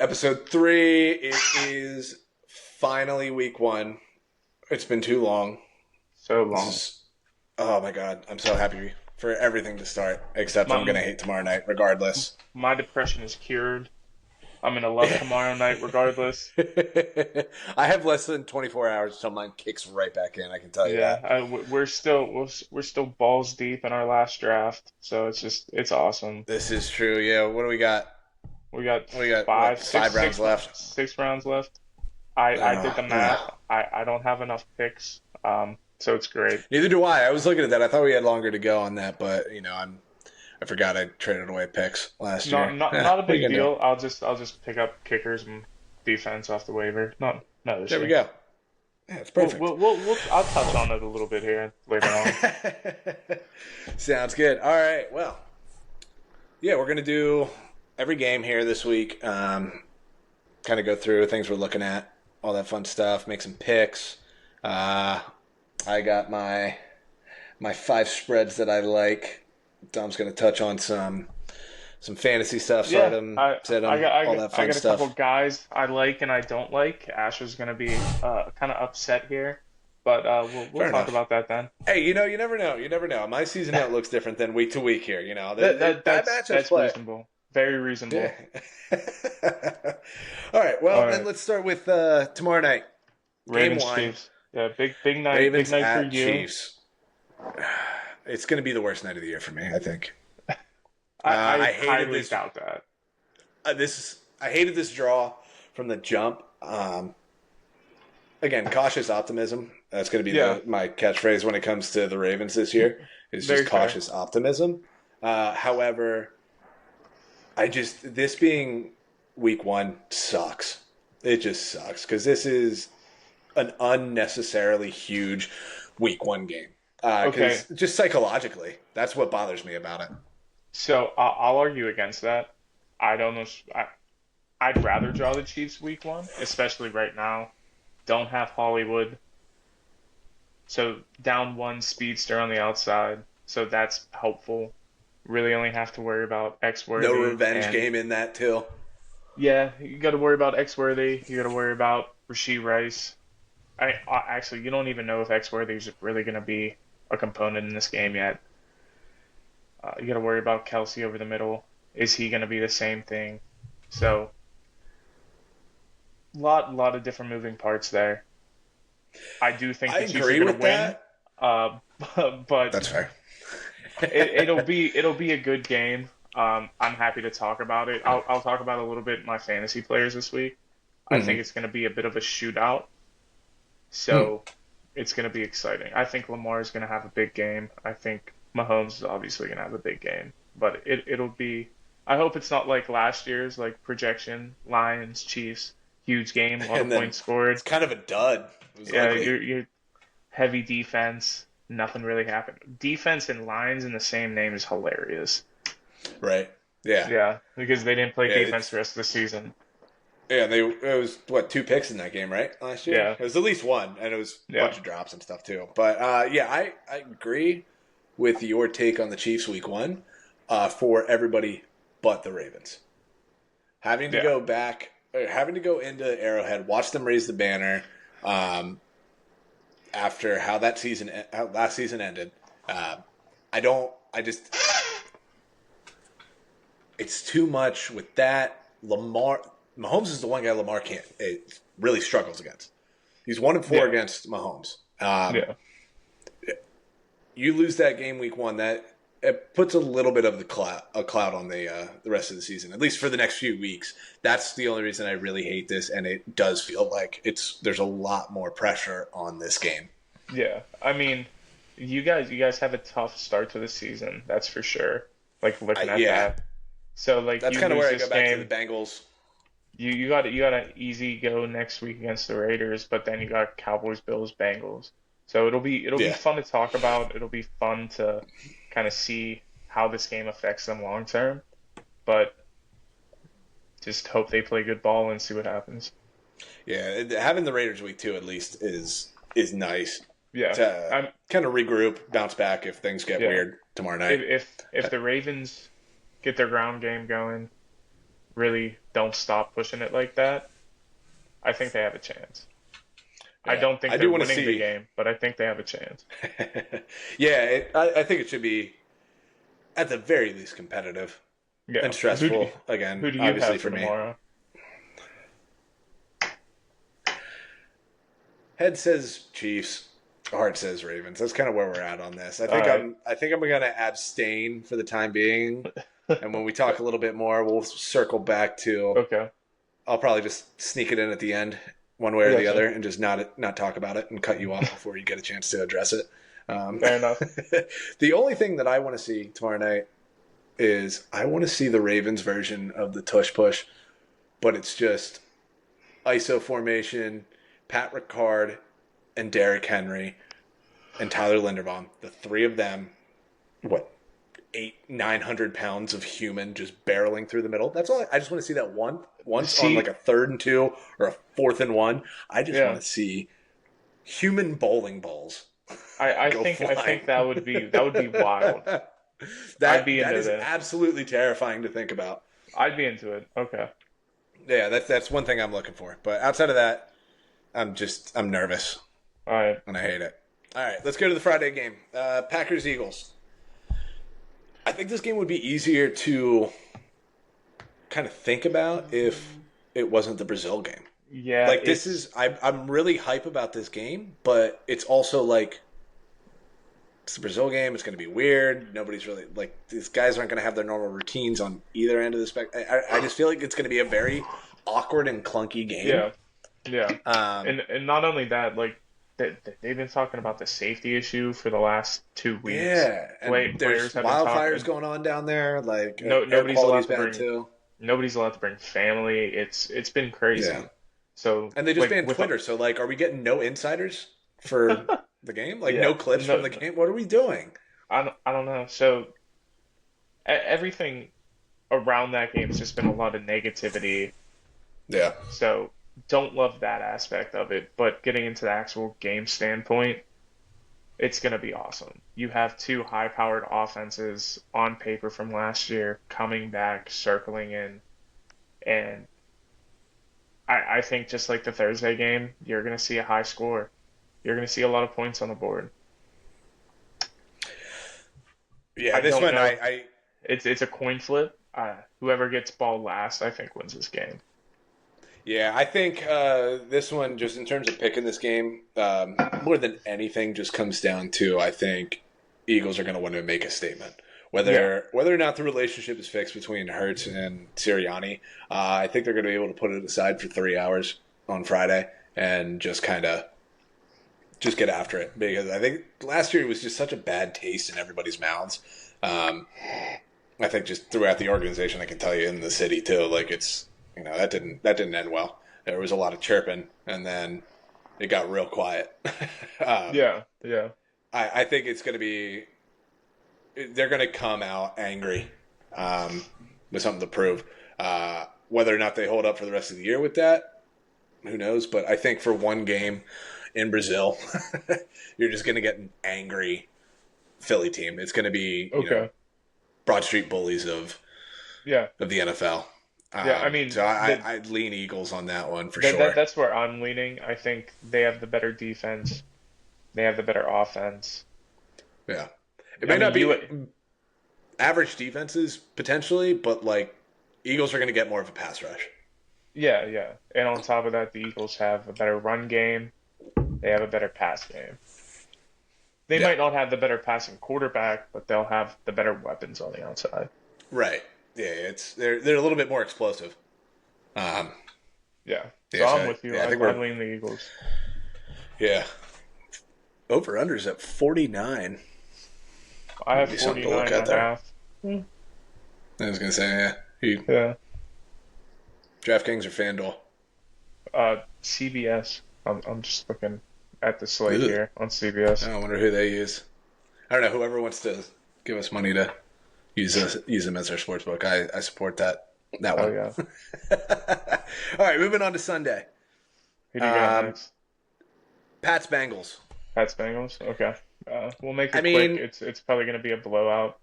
Episode 3. It is finally week 1. It's been too long. So long. Oh my god, I'm so happy for everything to start. Except I'm My, gonna hate tomorrow night, regardless. my depression is cured. I'm gonna love tomorrow night regardless. I have less than 24 hours till mine kicks right back in. I can tell you Yeah, that. we're still balls deep in our last draft, so it's awesome. This is true. Yeah. What do we got? We got We got what? six 5 rounds left. 6 rounds left. I did the math. Uh, I don't have enough picks, so it's great. Neither do I. I was looking at that. I thought we had longer to go on that, but I forgot I traded away picks last Not year. not Yeah, not a what are you big gonna do? deal. I'll just pick up kickers and defense off the waiver. Not no There we issue. go. Yeah, it's We'll, perfect. we'll, we'll, we'll I'll touch on it a little bit here later on. Sounds good. All right. Well, yeah, we're gonna do every game here this week. Kind of go through things we're looking at, all that fun stuff. Make some picks. I got my 5 spreads that I like. Dom's gonna touch on some fantasy stuff. Yeah, Start them, I sit I them, got I all got, that I fun got a couple stuff. guys I like and I don't like. Asher's gonna be kind of upset here, but we'll Fair talk enough. about that then. Hey, you never know. You never know. My season note looks different than week to week here. Bad matchups That's play. reasonable, very reasonable. Yeah. All right. Well, All then right, let's start with tomorrow night. Game Ravens 1, Chiefs. Yeah, big Ravens night for at you. Chiefs. It's going to be the worst night of the year for me, I think. I I hated highly this. doubt that. I hated this draw from the jump. Again, cautious optimism. That's going to be Yeah, my catchphrase when it comes to the Ravens this year. It's just very fair. cautious optimism. However, this being week 1 sucks. It just sucks because this is an unnecessarily huge week 1 game. Okay, Because just psychologically, that's what bothers me about it. so I'll argue against that. I don't know. I'd rather draw the Chiefs week 1, especially right now. Don't have Hollywood. So down one speedster on the outside. So that's helpful. Really only have to worry about No X-Worthy. revenge And game in that too. yeah, you got to worry about X-Worthy. You got to worry about Rasheed Rice. Actually, you don't even know if X-Worthy is really going to be a component in this game yet. You got to worry about Kelsey over the middle. Is he going to be the same thing? So, lot of different moving parts there. I do think I the Chiefs are agree going with to win, that. uh, but That's fair. it'll be a good game. I'm happy to talk about it. I'll talk about a little bit my fantasy players this week. I think Hmm. it's going to be a bit of a shootout, Hmm. so it's going to be exciting. I think Lamar is going to have a big game. I think Mahomes is obviously going to have a big game, but it'll be. I hope it's not like last year's like projection Lions Chiefs huge game, a lot of And then points scored. it's kind of a dud. It was Yeah, ugly. you're heavy defense. Nothing really happened. Defense and Lions in the same name is hilarious. Right. Yeah. Yeah, because they didn't play Yeah. defense the rest of the season. Yeah. It was what 2 picks in that game, right? Last year. Yeah, It was at least one, and it was a yeah. bunch of drops and stuff too. But yeah, I agree with your take on the Chiefs week 1. For everybody but the Ravens, having to Yeah. go back, having to go into Arrowhead, watch them raise the banner. Um, After how last season ended, I don't. I just it's too much with that. Mahomes is the one guy Lamar can't really struggles against. He's 1-4 Yeah, against Mahomes. yeah, You lose that game week 1, that it puts a little bit of a cloud on the rest of the season, at least for the next few weeks. That's the only reason I really hate this, and it does feel like there's a lot more pressure on this game. yeah. I mean, you guys have a tough start to the season. That's for sure. Like looking at Yeah, that. So like that's you kind of lose where I this go back to the game, Bengals. you got an easy go next week against the Raiders, but then you got Cowboys, Bills, Bengals. So it'll be Yeah, fun to talk about. It'll be fun to kind of see how this game affects them long term. But just hope they play good ball and see what happens. yeah. Having the Raiders week 2 at least is nice Yeah, to I'm kind of regroup, bounce back if things get yeah. weird tomorrow night. If the Ravens get their ground game going, really don't stop pushing it like that, I think they have a chance. I Yeah, don't think I do they're want to winning the see. game, but I think they have a chance. Yeah, I think it should be at the very least competitive Yeah. and stressful. Again, Who do you obviously have for for me. tomorrow? Head says Chiefs. Heart says Ravens. That's kind of where we're at on this. All right. I think I'm gonna abstain for the time being. And when we talk a little bit more, we'll circle back to. Okay. I'll probably just sneak it in at the end, one way I or the gotcha. other, and just not talk about it and cut you off before you get a chance to address it. Um, Fair enough. the only thing that I want to see tomorrow night is I want to see the Ravens version of the tush push, but it's just ISO formation, Pat Ricard, and Derrick Henry and Tyler Linderbaum. The three of them, what, 900 pounds of human just barreling through the middle. That's all. I just want to see that once on like See, a 3rd and 2 or a 4th and 1. I just want yeah. to see human bowling balls I go think I flying. think that would be wild. I'd be That into is that. absolutely terrifying to think about. I'd be into it. Okay. Yeah, that's one thing I'm looking for. But outside of that, I'm nervous All right. and I hate it. All right, let's go to the Friday game. Packers Eagles. I think this game would be easier to kind of think about if it wasn't the Brazil game. Yeah, Like this is, I'm really hype about this game, but it's also like it's the Brazil game. It's going to be weird. Nobody's really like these guys aren't going to have their normal routines on either end of the spectrum. I just feel like it's going to be a very awkward and clunky game. yeah, yeah. Um, And not only that, like they've been talking about the safety issue for the last 2 weeks. yeah, and Players there's have been wildfires talking. going on down there. Like No, air nobody's quality's allowed to bad bring too. nobody's allowed to bring family. It's been crazy. Yeah, So and they just like banned with Twitter. So like, are we getting no insiders for the game? Like yeah, no clips from no, the game? What are we doing? I don't know. So everything around that game has just been a lot of negativity. Yeah. So don't love that aspect of it, but getting into the actual game standpoint, it's going to be awesome. You have two high-powered offenses on paper from last year coming back, circling in, and I think just like the Thursday game, you're going to see a high score. You're going to see a lot of points on the board. Yeah, I this don't one know. I It's a coin flip. Whoever gets ball last, I think, wins this game. yeah, I think this one, just in terms of picking this game, more than anything, just comes down to I think Eagles are going to want to make a statement. Yeah, Whether or not the relationship is fixed between Hurts and Sirianni, I think they're going to be able to put it aside for 3 hours on Friday and just kind of just get after it because I think last year it was just such a bad taste in everybody's mouths. Um, I think just throughout the organization, I can tell you in the city too, like it's that didn't end well. There was a lot of chirping, and then it got real quiet. um, yeah, yeah, I think it's going to be they're going to come out angry with something to prove. Whether or not they hold up for the rest of the year with that, who knows? But I think for one game in Brazil, you're just going to get an angry Philly team. It's going to be okay, Broad Street bullies yeah, of the NFL. yeah. I So mean, I'd lean Eagles on that one for sure. that's where I'm leaning. I think they have the better defense. They have the better offense. Yeah, it I may mean, not be you, average defenses potentially, but like Eagles are going to get more of a pass rush. yeah, yeah. And on top of that, the Eagles have a better run game. They have a better pass game. They Yeah, might not have the better passing quarterback, but they'll have the better weapons on the outside. right. Yeah, they're a little bit more explosive. Um, Yeah. So yeah, I'm so with you. yeah, I think I we're lean the Eagles. yeah over unders at 49. I have Maybe something to look 49 at and a there. half. Hmm. I was gonna say yeah. You Yeah. DraftKings or FanDuel? CBS. I'm just looking at the slate Ugh. here on CBS. I wonder who they use. I don't know. Whoever wants to give us money to use them as their sports book, I support that Oh one. yeah. All right, moving on to Sunday. Who do you got Um, next? Pats Bengals. Pats Bengals. Okay. We'll make I it quick. mean, It's probably going to be a blowout.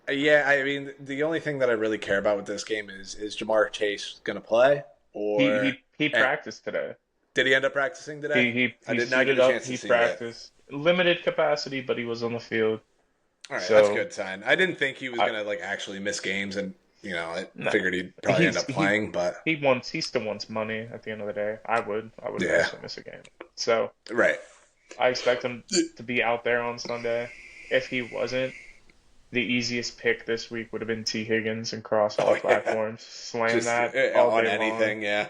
Yeah, I mean, the only thing that I really care about with this game is Jamar Chase going to play, He or he he and practiced today. did he end up practicing today? I He did not get suited a up. chance to He see it. practiced limited capacity, but he was on the field. All right, that's a So good sign. I didn't think he was I going to like actually miss games, and I no, figured he'd probably end he's up playing, but he still wants money at the end of the day. I would yeah, eventually miss a game. So right. I expect him to be out there on Sunday. If he wasn't, the easiest pick this week would have been T. Higgins and cross all Oh yeah, platforms. Slam just that all on day long. anything, yeah,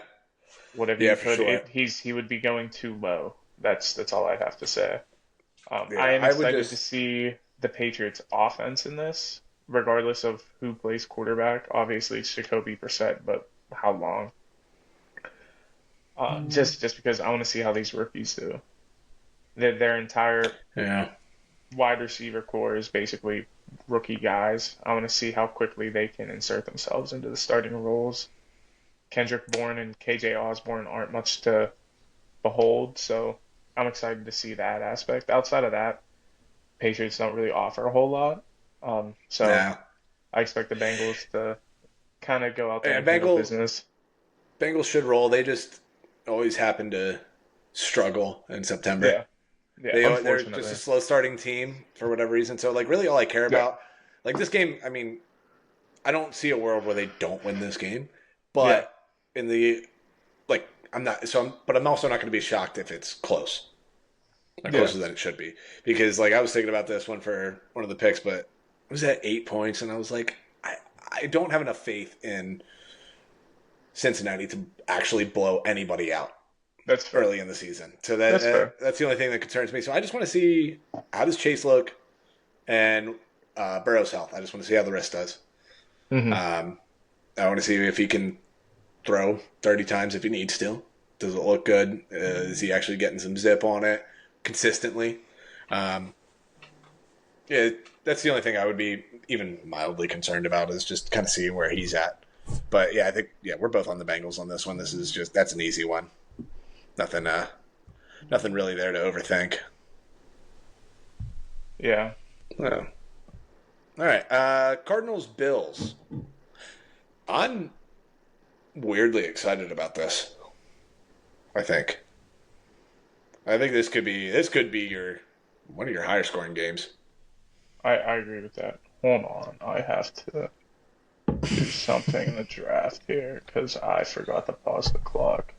Whatever yeah, you for could. sure. He would be going too low. That's all I have to say. I Yeah, am I would excited to just see the Patriots offense in this, regardless of who plays quarterback. Obviously, it's Jacoby Brissett, but how long? Just because I want to see how these rookies do. Their entire yeah. wide receiver core is basically rookie guys. I want to see how quickly they can insert themselves into the starting roles. Kendrick Bourne and KJ Osborne aren't much to behold, so I'm excited to see that aspect. Outside of that, Patriots don't really offer a whole lot. So No. I expect the Bengals to kind of go out there And and handle business. Bengals should roll. They just always happen to struggle in September. Yeah, yeah, They're just a unfortunately. slow starting team for whatever reason. So like really all I care Yeah, about like this game, I mean, I don't see a world where they don't win this game. yeah, But in the like but I'm also not going to be shocked if it's close. Like yeah. closer than it should be. Because like I was thinking about this one for one of the picks, but it was at 8 points and I was like I don't have enough faith in Cincinnati to actually blow anybody out That's fair. early in the season. So That's fair. that's the only thing that concerns me. So I just want to see how does Chase look and Burrow's health. I just want to see how the wrist does. Hmm. Um, I want to see if he can throw 30 times if he needs to. Does it look good? Is he actually getting some zip on it consistently? Um, yeah, that's the only thing I would be even mildly concerned about is just kind of seeing where he's at. But yeah, I think we're both on the Bengals on this one. This is just that's an easy one. Nothing nothing really there to overthink. Yeah. Oh. All right, Cardinals Bills. I'm weirdly excited about this. I think. I think this could be your one of your higher scoring games. I agree with that. Hold on. I have to do something in the draft here because I forgot to pause the clock.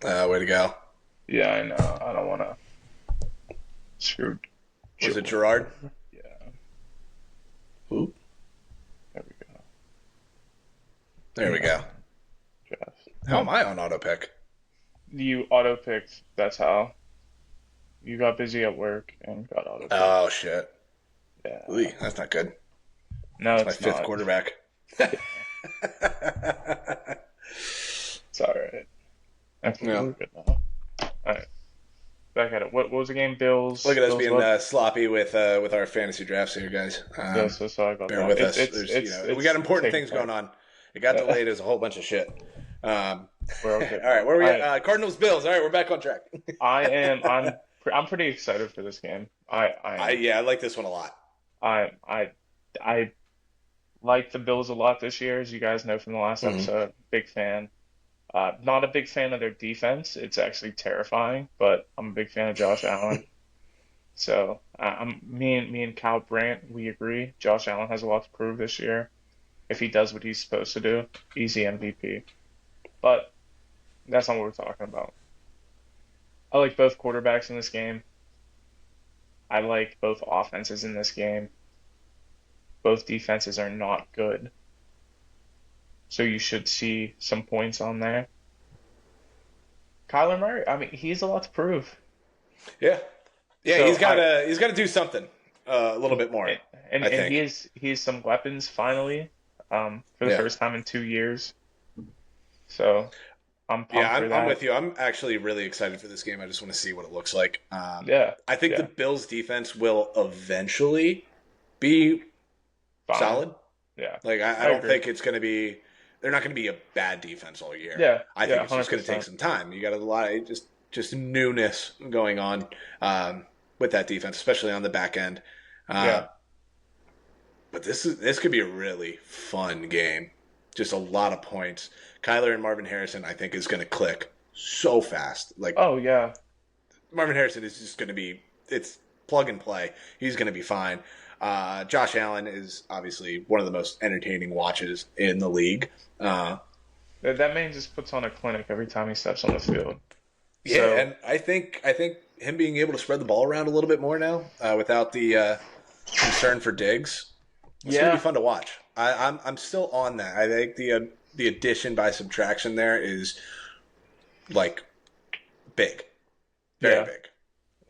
Way to go. Yeah, I know. I don't want to screw Was it Joe. Gerard? Yeah, Ooh, there we go. there we Hang go. on, draft. How Nope. am I on auto pick? You auto picked. That's how. You got busy at work and got auto picked. Oh shit. Ooh, Yeah. that's not good. No, That's my it's fifth not. quarterback. Yeah, it's all right. Okay, Yeah. we're good now. All right, back at it. What was the game? Look Bills. at us Bills being what? sloppy with our fantasy drafts here, guys. Yeah, so sorry about Bear that. with us. There's we got It's important taking things going place. on. It got Yeah, delayed as a whole bunch of shit. we're All okay right, now. where are we at? Cardinals Bills. All right, we're back on track. I am. I'm pretty excited for this game. I am. I like this one a lot. I I I like the Bills a lot this year, as you guys know from the last Hmm. episode. Big fan. Not a big fan of their defense. It's actually terrifying, but I'm a big fan of Josh Allen. So me and Kyle Brandt, we agree. Josh Allen has a lot to prove this year. If he does what he's supposed to do, easy MVP. But that's not what we're talking about. I like both quarterbacks in this game. I like both offenses in this game. Both defenses are not good. So you should see some points on there. Kyler Murray, I mean, he's a lot to prove. Yeah, yeah. So I He's got to do something a little bit more. I and think. he has some weapons finally, for the Yeah, first time in 2 years. So I'm yeah. pumped for I'm that. with you. I'm actually really excited for this game. I just want to see what it looks like. Yeah, I think the yeah, Bills defense will eventually be fine. solid. Yeah, Like I I don't agree. think it's going to be. They're not going to be a bad defense all year. Yeah, I think yeah, it's just going to take 100%. some time. You got a lot of just newness going on with that defense, especially on the back end. Uh, Yeah, But this could be a really fun game. Just a lot of points. Kyler and Marvin Harrison, I think, is going to click so fast. Like Oh yeah, Marvin Harrison is just going to be it's plug and play. He's going to be fine. Josh Allen is obviously one of the most entertaining watches in the league. Uh, that man just puts on a clinic every time he steps on the field. yeah, So and I think him being able to spread the ball around a little bit more now, without the concern for Diggs, it's going to be yeah, fun to watch. I'm still on that. I think the addition by subtraction there is like big, very yeah. big.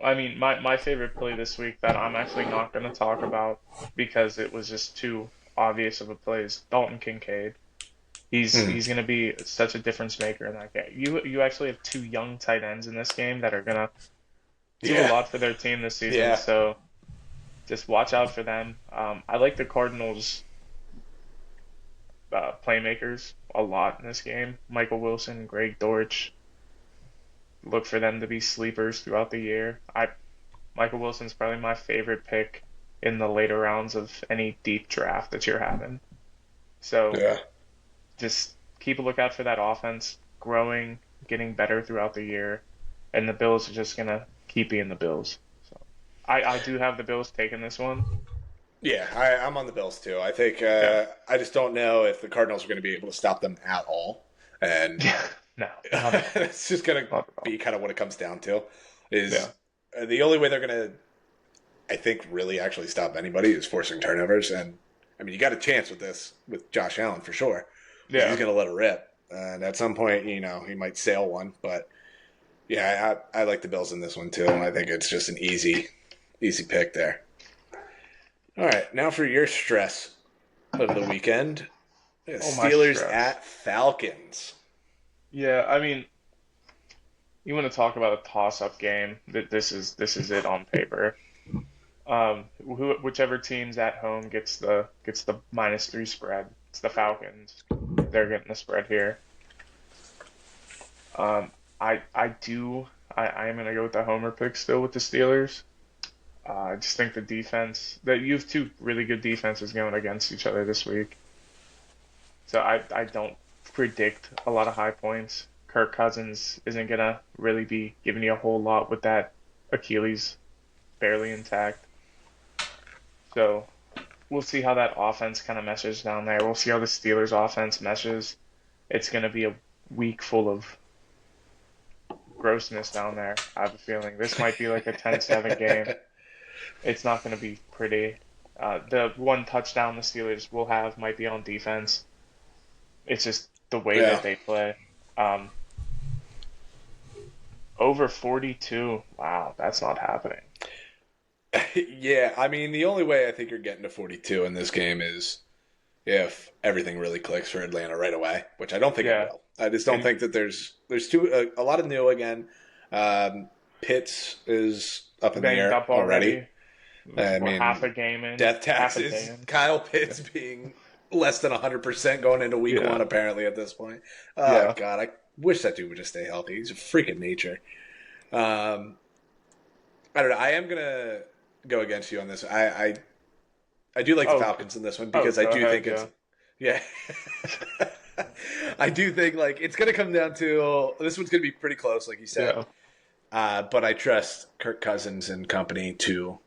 I mean, my favorite play this week that I'm actually not going to talk about because it was just too obvious of a play is Dalton Kincaid. Mm. He's going to be such a difference maker in that game. You actually have two young tight ends in this game that are going to do a Yeah, lot for their team this season. yeah, So just watch out for them. I like the Cardinals playmakers a lot in this game. Michael Wilson, Greg Dortch. Look for them to be sleepers throughout the year. Michael Wilson's probably my favorite pick in the later rounds of any deep draft that you're having. So yeah. just keep a lookout for that offense growing, getting better throughout the year, and the Bills are just gonna keep being the Bills. So I do have the Bills taking this one. Yeah, I'm on the Bills too. I think Yeah. I just don't know if the Cardinals are going to be able to stop them at all, and Yeah. No, not at all. it's just going to Not at all. be kind of what it comes down to. Yeah. Is the only way they're going to, I think, really actually stop anybody is forcing turnovers, and I mean you got a chance with this with Josh Allen for sure. He's Yeah. going to let it rip, and at some point, he might sail one. But yeah, I like the Bills in this one too. I think it's just an easy pick there. All right, now for your stress of the weekend. Oh my Steelers stress. at Falcons. Yeah, I mean, you want to talk about a toss-up game? That this is it on paper. Whichever team's at home gets the -3 spread. It's the Falcons. They're getting the spread here. I am gonna go with the homer pick still with the Steelers. I just think the defense that you have two really good defenses going against each other this week. So I don't predict a lot of high points. Kirk Cousins isn't gonna really be giving you a whole lot with that Achilles barely intact. So we'll see how that offense kind of meshes down there. We'll see how the Steelers offense meshes. It's gonna be a week full of grossness down there. I have a feeling this might be like a 10-7 game. It's not going to be pretty. The one touchdown the Steelers will have might be on defense. It's just the way Yeah. that they play. Um, over 42. Wow, that's not happening. Yeah, I mean, the only way I think you're getting to 42 in this game is if everything really clicks for Atlanta right away, which I don't think it Yeah, will. I just don't and think that there's a lot of new again. Pitts is up in the banged air up already. already. I We're half mean, a game in. death Half a day taxes, in. Kyle Yeah, Pitts being less than 100% going into week yeah, one, apparently, at this point. Oh, yeah. God, I wish that dude would just stay healthy. He's a freaking nature. Um, I don't know. I am going to go against you on this. I do like the Oh, Falcons in this one oh, because I go do ahead. think it's, Yeah, yeah. I do think, like, it's going to come down to, this one's going to be pretty close, like you said. yeah. But I trust Kirk Cousins and company to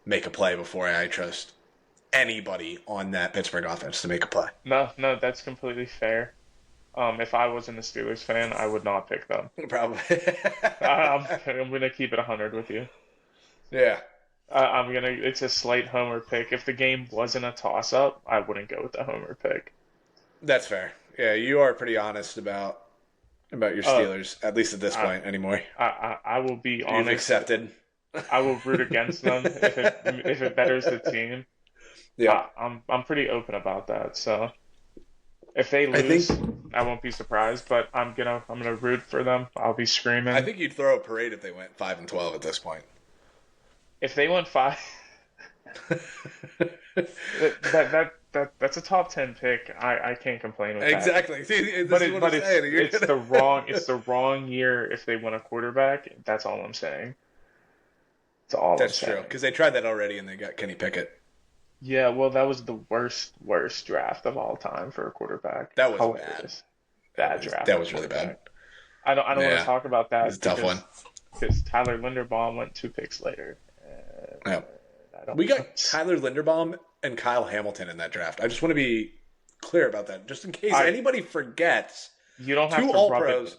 make a play before I trust anybody on that Pittsburgh offense to make a play. No, no, that's completely fair. If I wasn't a Steelers fan, I would not pick them. Probably. I'm gonna keep it 100 with you. Yeah, It's a slight homer pick. If the game wasn't a toss up, I wouldn't go with the homer pick. that's fair. Yeah, you are pretty honest about your Uh, Steelers, at least at this I, point, anymore. I will be You've honest. accepted. I will root against them if it betters the team. Yep. I'm pretty open about that. So if they I think lose, I won't be surprised. But I'm gonna root for them. I'll be I screaming. think you'd throw a parade if they went 5-12 at this point. If they went five, that's a top 10 pick. I can't complain with that. Exactly. See, this But is it what I'm but saying. You're it's gonna... the wrong year if they win a quarterback. That's all I'm saying. That's all I'm That's true saying. because they tried that already and they got Kenny Pickett. Yeah, well, that was the worst draft of all time for a quarterback. That was bad. Hilarious. Bad draft That for a was really bad. quarterback. I don't want to Yeah, talk about it was that a tough one. because Tyler Linderbaum went 2 picks later. And Yeah. I don't. We got Tyler Linderbaum and Kyle Hamilton in that draft. I just want to be clear about that, just in case I anybody forgets. You don't have Two to All rub it in. Pros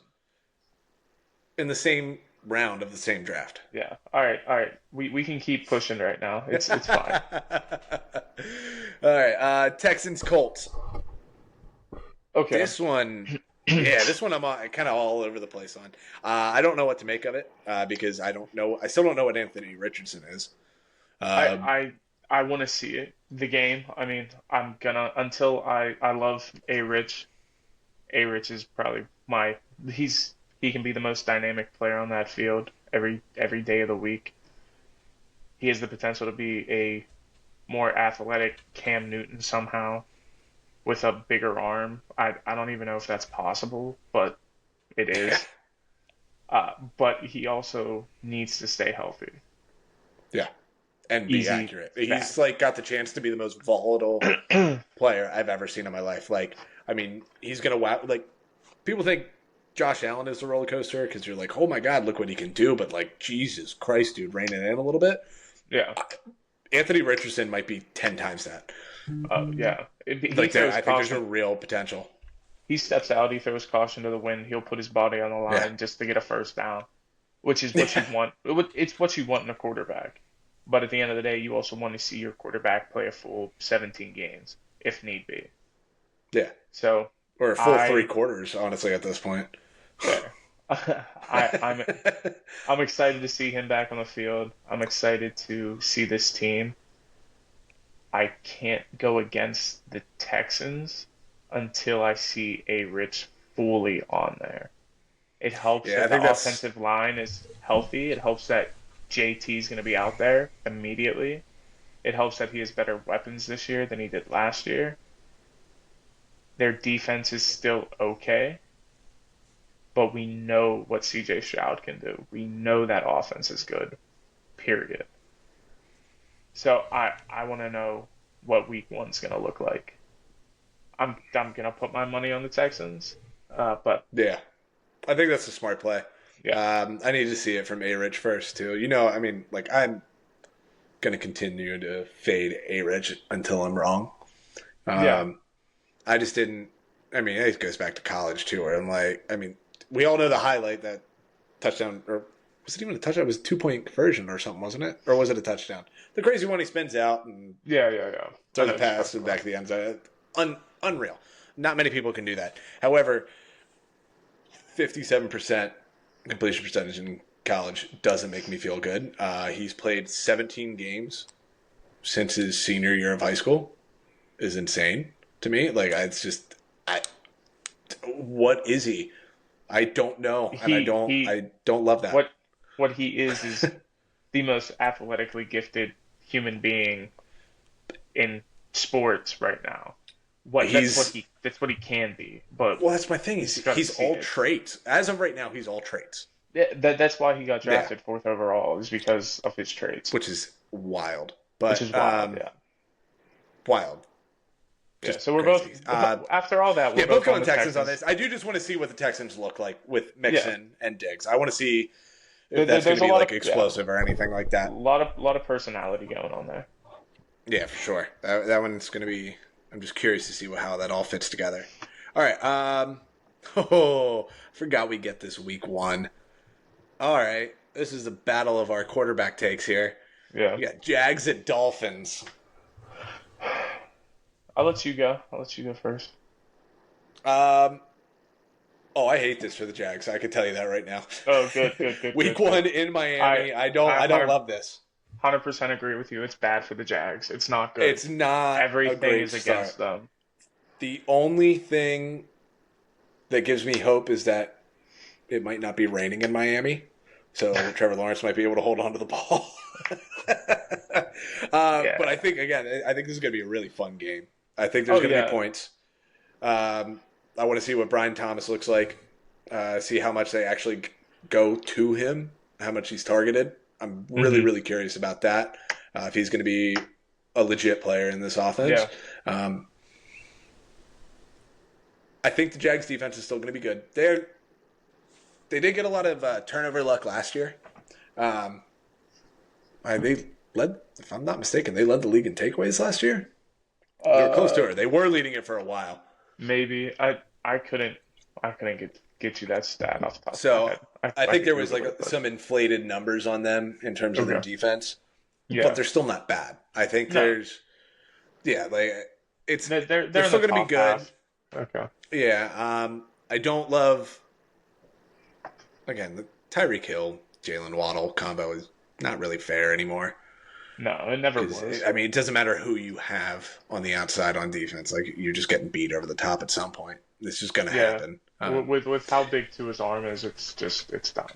in the same round of the same draft. Yeah. All right. We can keep pushing right now. It's fine. All right, Texans Colts. Okay. This one, yeah, this one I'm kind of all over the place on. I don't know what to make of it because I don't know. I still don't know what Anthony Richardson is. I Uh, I I want to see it. The game. I mean, I'm gonna until I love A Rich. A Rich is probably he can be the most dynamic player on that field every day of the week. He has the potential to be a more athletic Cam Newton somehow with a bigger arm. I don't even know if that's possible, but it is. But he also needs to stay healthy. yeah, and be Easy accurate. He's facts. like got the chance to be the most volatile player I've ever seen in my life. Like, I mean, he's gonna wow. Like, people think Josh Allen is a roller coaster because you're like, oh my god, look what he can do. But like, Jesus Christ, dude, rein it in a little bit. Yeah. Anthony Richardson might be 10 times that. Yeah. He Like, there, throws I think there's a caution. real potential. He steps out. He throws caution to the wind. He'll put his body on the Yeah, line just to get a first down, which is what you want. It's what you want in a quarterback. But at the end of the day, you also want to see your quarterback play a full 17 games if need be. yeah, So or a full three I quarters, honestly, at this point. fair. I'm excited to see him back on the field. I'm excited to see this team. I can't go against the Texans until I see a Rich fully on there. It helps Yeah, I that the think that's offensive line is healthy. It helps that JT is going to be out there immediately. It helps that he has better weapons this year than he did last year. Their defense is still okay, but we know what CJ Stroud can do. We know that offense is good, period. So I want to know what week one's going to look like. I'm going to put my money on the Texans, but yeah. I think that's a smart play. yeah, I need to see it from A Rich first too. You know, I mean, like I'm gonna continue to fade A Rich until I'm wrong. yeah, Um, I just didn't. I mean, it goes back to college too, where I'm like, I mean, we all know the highlight that touchdown, or was it even a touchdown? It was a 2 point conversion or something, wasn't it? Or was it a touchdown? The crazy one he spins out and yeah. I throws know a what you're pass talking to the about. back of the end zone. Unreal. Not many people can do that. However, 57% completion percentage in college doesn't make me feel good. He's played 17 games since his senior year of high school. Is insane to me. Like, it's just, what is he? I don't know, and He he I don't love that. what what he is the most athletically gifted human being in sports right now. What He's that's what he can be, but well, that's my thing. we He's just got to he's see all it. traits. As of right now, he's all traits. That's why he got Yeah, drafted fourth overall is because of his traits, which is wild, which but is wild. Yeah, wild, yeah. just So we're both crazy. after all that, we're Yeah, both both on going the Texans on Texans. this. I do just want to see what the Texans look like with Yeah, Mixon and Diggs. I want to see if that's going there's to a be lot of like explosive or anything like that. lot of personality going on there. Yeah, for sure. That one's going to be. I'm just curious to see how that all fits together. All right. Oh, forgot we get this week one. All right. This is the battle of our quarterback takes here. Yeah, We got Jags at Dolphins. I'll let you go. I'll let you go first. Um. Oh, I hate this for the Jags. I can tell you that right now. Oh, good, Week one in I Miami. I don't. I I don't love this. 100% agree with you. It's bad for the Jags. It's not good. It's not a Everything great is against start. them. The only thing that gives me hope is that it might not be raining in Miami, so Trevor Lawrence might be able to hold on to the ball. But I Yeah. think again, I think this is going to be a really fun game. I think there's Oh going to be yeah. points. I want to see what Brian Thomas looks like. See how much they actually go to him, how much he's targeted. I'm really, hmm really curious about that. If he's going to be a legit player in this offense. Yeah. Um, I think the Jags defense is still going to be good. They did get a lot of turnover luck last year. Um, they led, if I'm not mistaken, they led the league in takeaways last year. They were close to Uh, it. They were leading it for a while. maybe I couldn't get you that stat off the top of my So head. I I think could there was Google like it, but some inflated numbers on them in terms of their okay. defense, but Yeah. they're still not bad. I think No. like they're They're in the still going to be top good. half. Okay. Yeah. I don't love again the Tyreek Hill Jalen Waddle combo is not really fair anymore. No, it never Because was. I mean, it doesn't matter who you have on the outside on defense. Like you're just getting beat over the top at some point. It's just going to Yeah. happen. With how big to his arm is, it's done.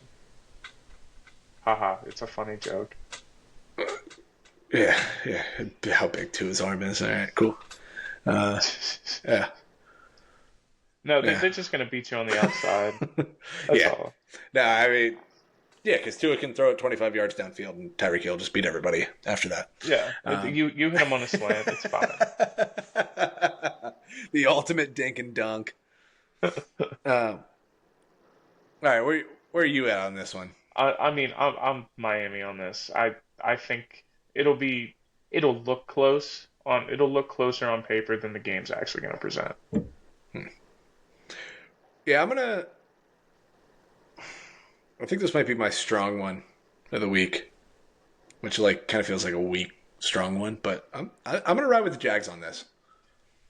Haha, it's a funny joke. Yeah, yeah. How big too his arm is. All right, cool. Uh, yeah, No, yeah, they're just gonna beat you on the outside. That's yeah. all. No, I mean, yeah, because Tua can throw it 25 yards downfield, and Tyreek Hill just beat everybody after that. Yeah, Um, you hit him on a slant, it's fine. the ultimate dink and dunk. All right, where are you at on this one? I mean, I'm Miami on this. I think it'll look it'll look closer on paper than the game's actually gonna present. Yeah, I think this might be my strong one of the week, which like kind of feels like a weak strong one, but I'm gonna ride with the Jags on this.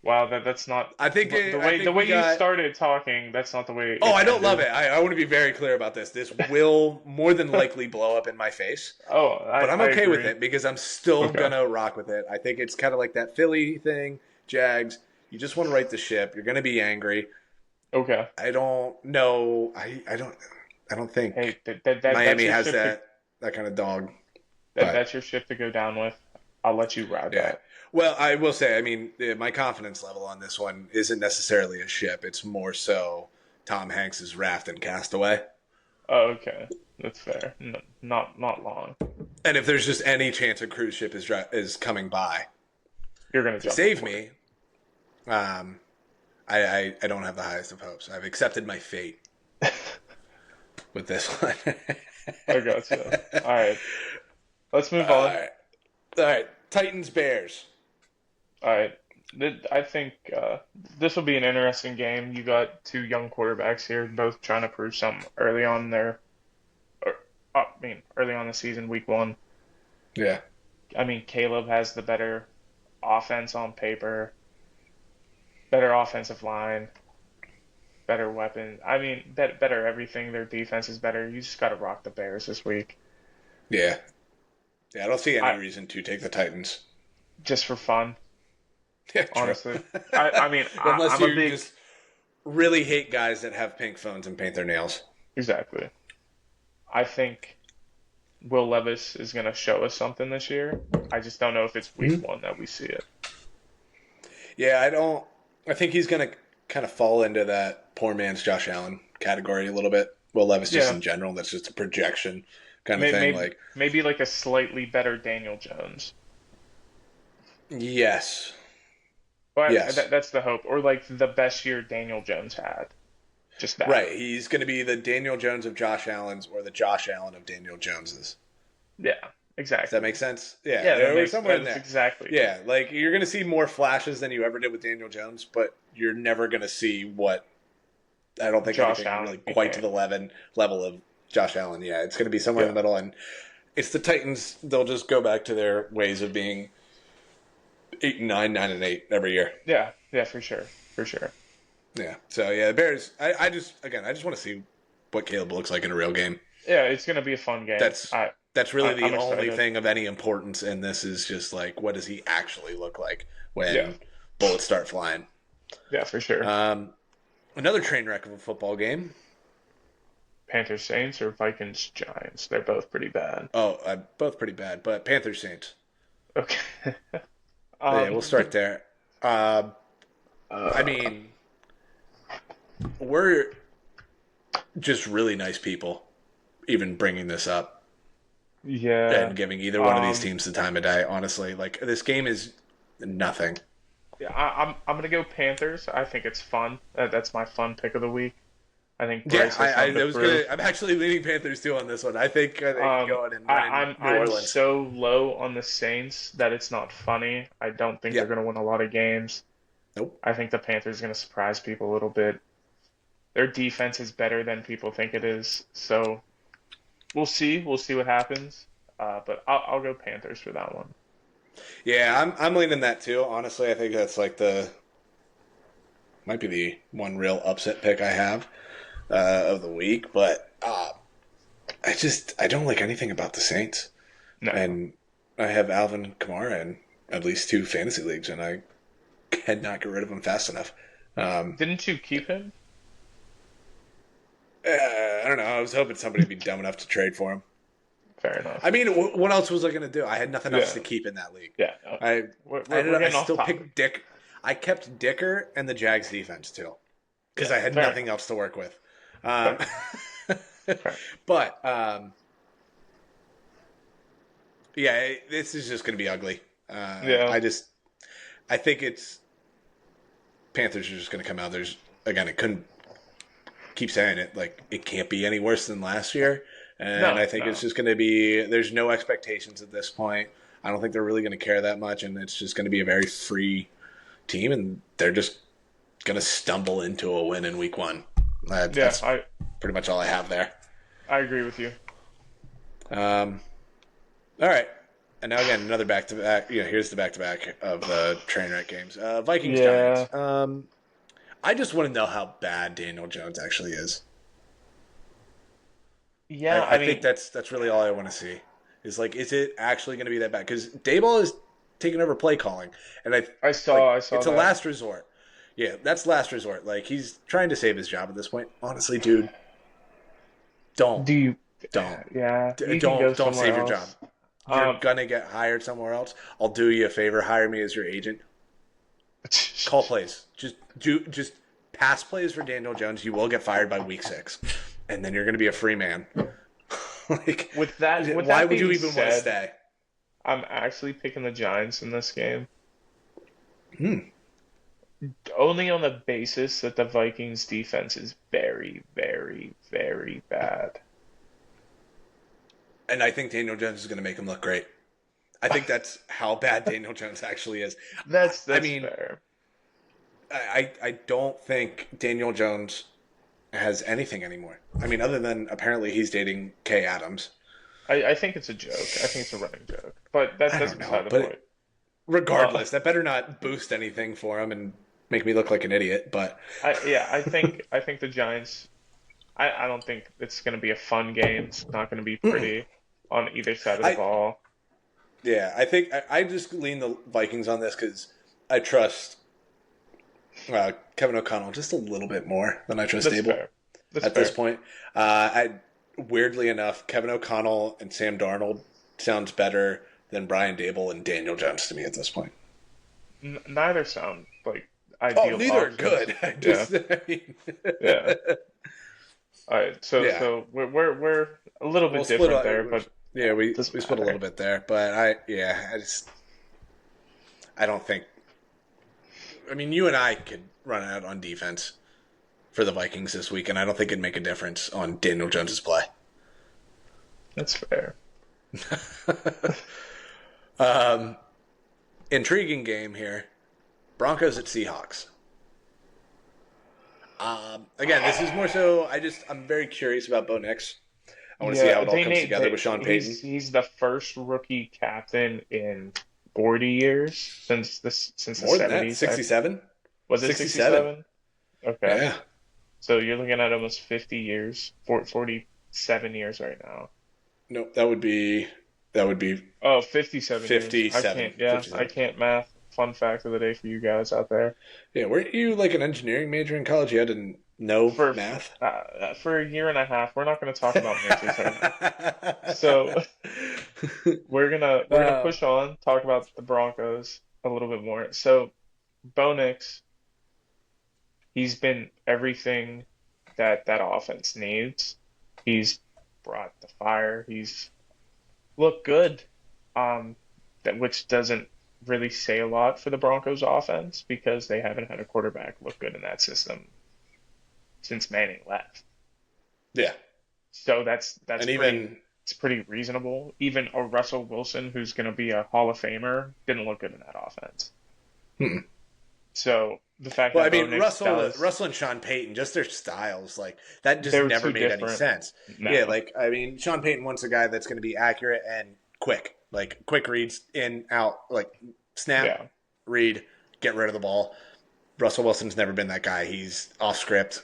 Wow, that's not I think the way we you got. started talking. That's not the way Oh, it I don't love ended. it. I want to be very clear about this. This will more than likely blow up in my face, Oh, but I'm I okay with agree. it because I'm still Okay. gonna rock with it. I think it's kind of like that Philly thing, Jags. You just want to right the ship. You're gonna be angry. Okay. I don't know. I don't Hey, think that's Miami your has ship to that kind of dog. But that's your ship to go down with. I'll let you ride yeah. that. Well, I will say, I mean, my confidence level on this one isn't necessarily a ship. It's more so Tom Hanks's Raft and Castaway. Oh, okay. That's fair. No, not long. And if there's just any chance a cruise ship is coming by You're gonna to jump save on me, um, I don't have the highest of hopes. I've accepted my fate board. with this one. I gotcha. All right. Let's move All on. right. All right. Titans Bears. All right. I think this will be an interesting game. You got two young quarterbacks here, both trying to prove something early on in or, early on the season, week one. Yeah. I mean, Caleb has the better offense on paper, better offensive line, better weapon. I mean, better everything. Their defense is better. You just got to rock the Bears this week, Yeah. Yeah. I don't see any I reason to take the Titans. just for fun, Yeah, true. honestly. I mean, Unless I'm a you big just really hate guys that have pink phones and paint their nails. exactly. I think Will Levis is going to show us something this year. I just don't know if it's week Mhm. one that we see it. Yeah, I don't. I think he's going to kind of fall into that poor man's Josh Allen category a little bit. Well, Levis just Yeah, in general. That's just a projection kind of thing. maybe Like, maybe like a slightly better Daniel Jones. yes, But yes, that's the hope. Or like the best year Daniel Jones had. Just that. right. He's going to be the Daniel Jones of Josh Allen's or the Josh Allen of Daniel Jones's. Yeah, Does that exactly. make sense? Yeah, Yeah, we're somewhere in that's there. exactly it. Yeah, like you're going to see more flashes than you ever did with Daniel Jones, but you're never going to see what I don't think Josh anything Allen really quite to became. the level of Josh Allen. Yeah, it's going to be somewhere in the Yeah. middle, and it's the Titans. They'll just go back to their ways of being 8-9, 9-8 every year. Yeah, yeah, for sure. For sure. Yeah. So yeah, the Bears. I just want to see what Caleb looks like in a real game. Yeah, it's gonna be a fun game. That's that's really the I'm only excited. thing of any importance in this is just like what does he actually look like Yeah. when bullets start flying. Yeah, for sure. Um, Another train wreck of a football game. Panthers Saints or Vikings Giants. They're both pretty bad. Oh, both pretty bad, but Panthers Saints. Okay. Yeah, we'll Um, start there. I uh, mean, we're just really nice people, even bringing this up. Yeah. and giving either one of these Um, teams the time of day. Honestly, like this game is nothing. yeah, I'm gonna go Panthers. I think it's fun. That's my fun pick of the week. I think Yeah, Bryce has something to I was gonna. prove. I'm actually leaning Panthers too on this one. I think they can go in and win in New I'm Orleans. so low on the Saints that it's not funny. I don't think Yeah. they're gonna win a lot of games. Nope. I think the Panthers are gonna surprise people a little bit. Their defense is better than people think it is. So we'll see. We'll see what happens. But I'll go Panthers for that one. Yeah, I'm leaning that too. Honestly, I think that's like the might be the one real upset pick I have of the week. But I don't like anything about the Saints, No. and I have Alvin Kamara in at least two fantasy leagues, and I cannot get rid of him fast enough. Um, Didn't you keep him? I don't know. I was hoping somebody would be dumb enough to trade for him. Fair enough. I mean, what else was I going to do? I had nothing else to Yeah. keep in that league. Yeah. No. I We're I getting off still topic. picked Dick. I kept Dicker and the Jags defense too because Yeah. I had Fair nothing enough. else to work with. Fair. Um, Fair. but yeah, this is just going to be ugly. Yeah. I think it's Panthers are just going to come out. There's again, it couldn't keep saying it like it can't be any worse than last year, and No. I think it's No. just going to be. There's no expectations at this point. I don't think they're really going to care that much, and it's just going to be a very free team, and they're just going to stumble into a win in week one. Yeah. That's pretty much all I have there. I agree with you. Um, all right. And now again, another back to back. Here's the back to back of the train wreck games. Vikings Yeah. Giants. I just want to know how bad Daniel Jones actually is. Yeah. I I think mean, that's really all I want to see. Is it actually going to be that bad? Because Dayball is taking over play calling, and I saw it's a that. last resort. Yeah, that's last resort. Like he's trying to save his job at this point. Honestly, dude, don't Do you? don't Yeah. You can go don't somewhere save your job. else. You're Um. gonna get hired somewhere else. I'll do you a favor. Hire me as your agent. Call plays. Just pass plays for Daniel Jones. You will get fired by week 6, and then you're gonna be a free man. Like, With why that would you being even want to said, stay? I'm actually picking the Giants in this game. Hmm. Only on the basis that the Vikings defense is very, very, very bad. And I think Daniel Jones is going to make him look great. I think that's how bad Daniel Jones actually is. I That's mean, fair. I don't think Daniel Jones has anything anymore. I mean, other than apparently he's dating Kay Adams. I think it's a joke. I think it's a running joke. But I that's don't know, beside the but point. Uh, regardless, that better not boost anything for him and make me look like an idiot. But I think the Giants. I don't think it's going to be a fun game. It's not going to be mm-mm. pretty on either side of the I ball. yeah, I think I just lean the Vikings on this because I trust Kevin O'Connell just a little bit more than I trust That's Abel fair. That's at this fair. point. Weirdly enough, Kevin O'Connell and Sam Darnold sounds better than Brian Dable and Daniel Jones to me at this point. Neither sound like Oh, ideal neither are options. good. I Yeah. just, I mean, Yeah. All right. So yeah, so we're a little we'll bit split. different there, but Yeah, doesn't we split a little matter. bit there, but I don't think. I mean, you and I could run out on defense for the Vikings this week, and I don't think it'd make a difference on Daniel Jones's play. That's fair. um, Intriguing game here. Broncos at Seahawks. Again, this is more so. I'm very curious about Bo Nix. I want to see how Yeah, it all they comes need together with Sean Payton. he's the first rookie captain in 40 years since the More than that, 70s. 67? Was it 67. 67? Okay. Yeah. So you're looking at almost 50 years, 47 years right now. Nope, that would be Oh, 57 years. I 57. can't, yeah, I 57. can't math. Fun fact of the day for you guys out there. Yeah, weren't you like an engineering major in college? You had to know For math? for a year and a half, we're not going to talk about majors right now. So we're gonna uh, push on, talk about the Broncos a little bit more. So Bo Nix, he's been everything that offense needs. He's brought the fire. He's look good. Which doesn't really say a lot for the Broncos offense because they haven't had a quarterback look good in that system since Manning left. Yeah, So that's and pretty even it's pretty reasonable. Even a Russell Wilson who's going to be a Hall of Famer didn't look good in that offense. hmm. So the fact Well, I that Bo mean, Nix does, Russell and Sean Payton, just their styles, like that, just they're never too made any different sense. Yeah, now. like I mean, Sean Payton wants a guy that's going to be accurate and quick, like quick reads in out, like snap, Yeah, read, get rid of the ball. Russell Wilson's never been that guy. He's off script.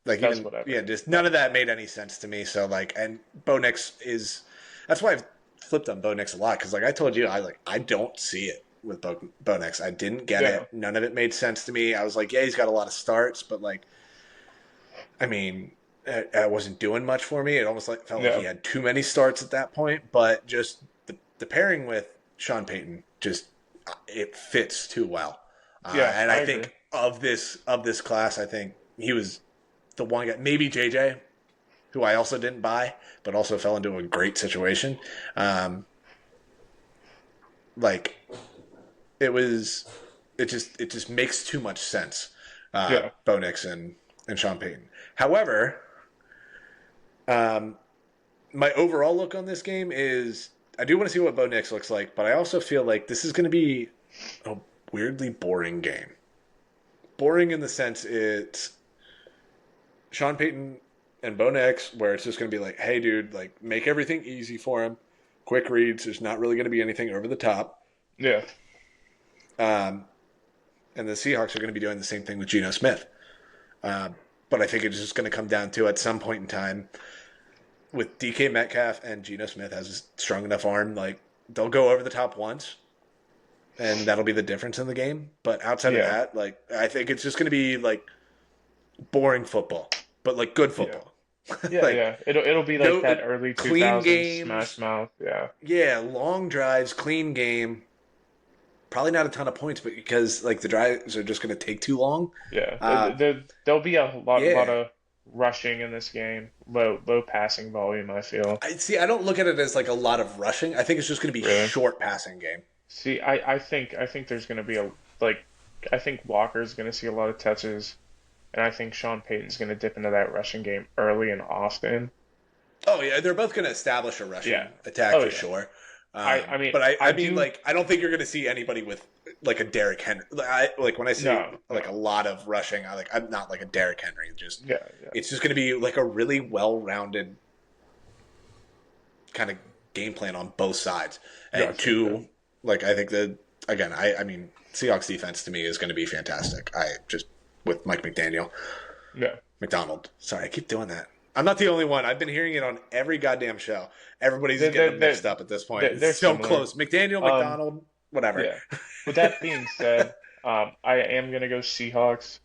Like does even whatever. yeah, just none of that made any sense to me. So like, and Bo Nix is that's why I've flipped on Bo Nix a lot because like I told you, I don't see it with Bo Nix. I didn't get Yeah, it. None of it made sense to me. I was like, yeah, he's got a lot of starts, but like, I mean, it wasn't doing much for me. It almost like felt like he yeah, had too many starts at that point. But just the pairing with Sean Payton just it fits too well. yeah. And I I agree. think of this class, I think he was the one guy, maybe JJ, who I also didn't buy, but also fell into a great situation. Um, like it just makes too much sense. Yeah, Bo Nix and Sean Payton. However, um, my overall look on this game is I do want to see what Bo Nix looks like, but I also feel like this is going to be a weirdly boring game. Boring in the sense it's Sean Payton and Bo Nix, where it's just going to be like, hey, dude, like make everything easy for him. Quick reads. There's not really going to be anything over the top. yeah, Um, and the Seahawks are going to be doing the same thing with Geno Smith. Uh, but I think it's just going to come down to at some point in time with DK Metcalf and Geno Smith has a strong enough arm, like they'll go over the top once, and that'll be the difference in the game. But outside of yeah, that, like I think it's just going to be like boring football, but like good yeah, football. yeah, Like yeah. It'll be like no that early clean 2000s Smash games. Mouth. Yeah, Yeah, long drives, clean game. Probably not a ton of points, but because like the drives are just going to take too long. yeah. Uh, There'll be a lot yeah, of rushing in this game. Low passing volume, I feel. I see. I don't look at it as like a lot of rushing. I think it's just going to be Really. short passing game. See, I think there's gonna be a like I think Walker's gonna see a lot of touches, and I think Sean Payton's gonna dip into that rushing game early and often. Oh yeah, they're both going to establish a rushing Yeah. attack Oh for yeah. sure. I mean But I, I I mean, do like, I don't think you're going to see anybody with like a Derrick Henry. Like when I say no like a no lot of rushing, I'm not like a Derrick Henry. Just yeah yeah it's just going to be like a really well-rounded kind of game plan on both sides. And gotcha yeah two, like I think that again, I mean, Seahawks defense to me is going to be fantastic. I just with Mike yeah McDonald. Sorry, I keep doing that. I'm not the only one. I've been hearing it on every goddamn show. Everybody's they're getting them they're mixed up at this point. they're, It's they're so similar. close. McDaniel, Um McDonald, whatever. yeah. With that being said, I am gonna go Seahawks.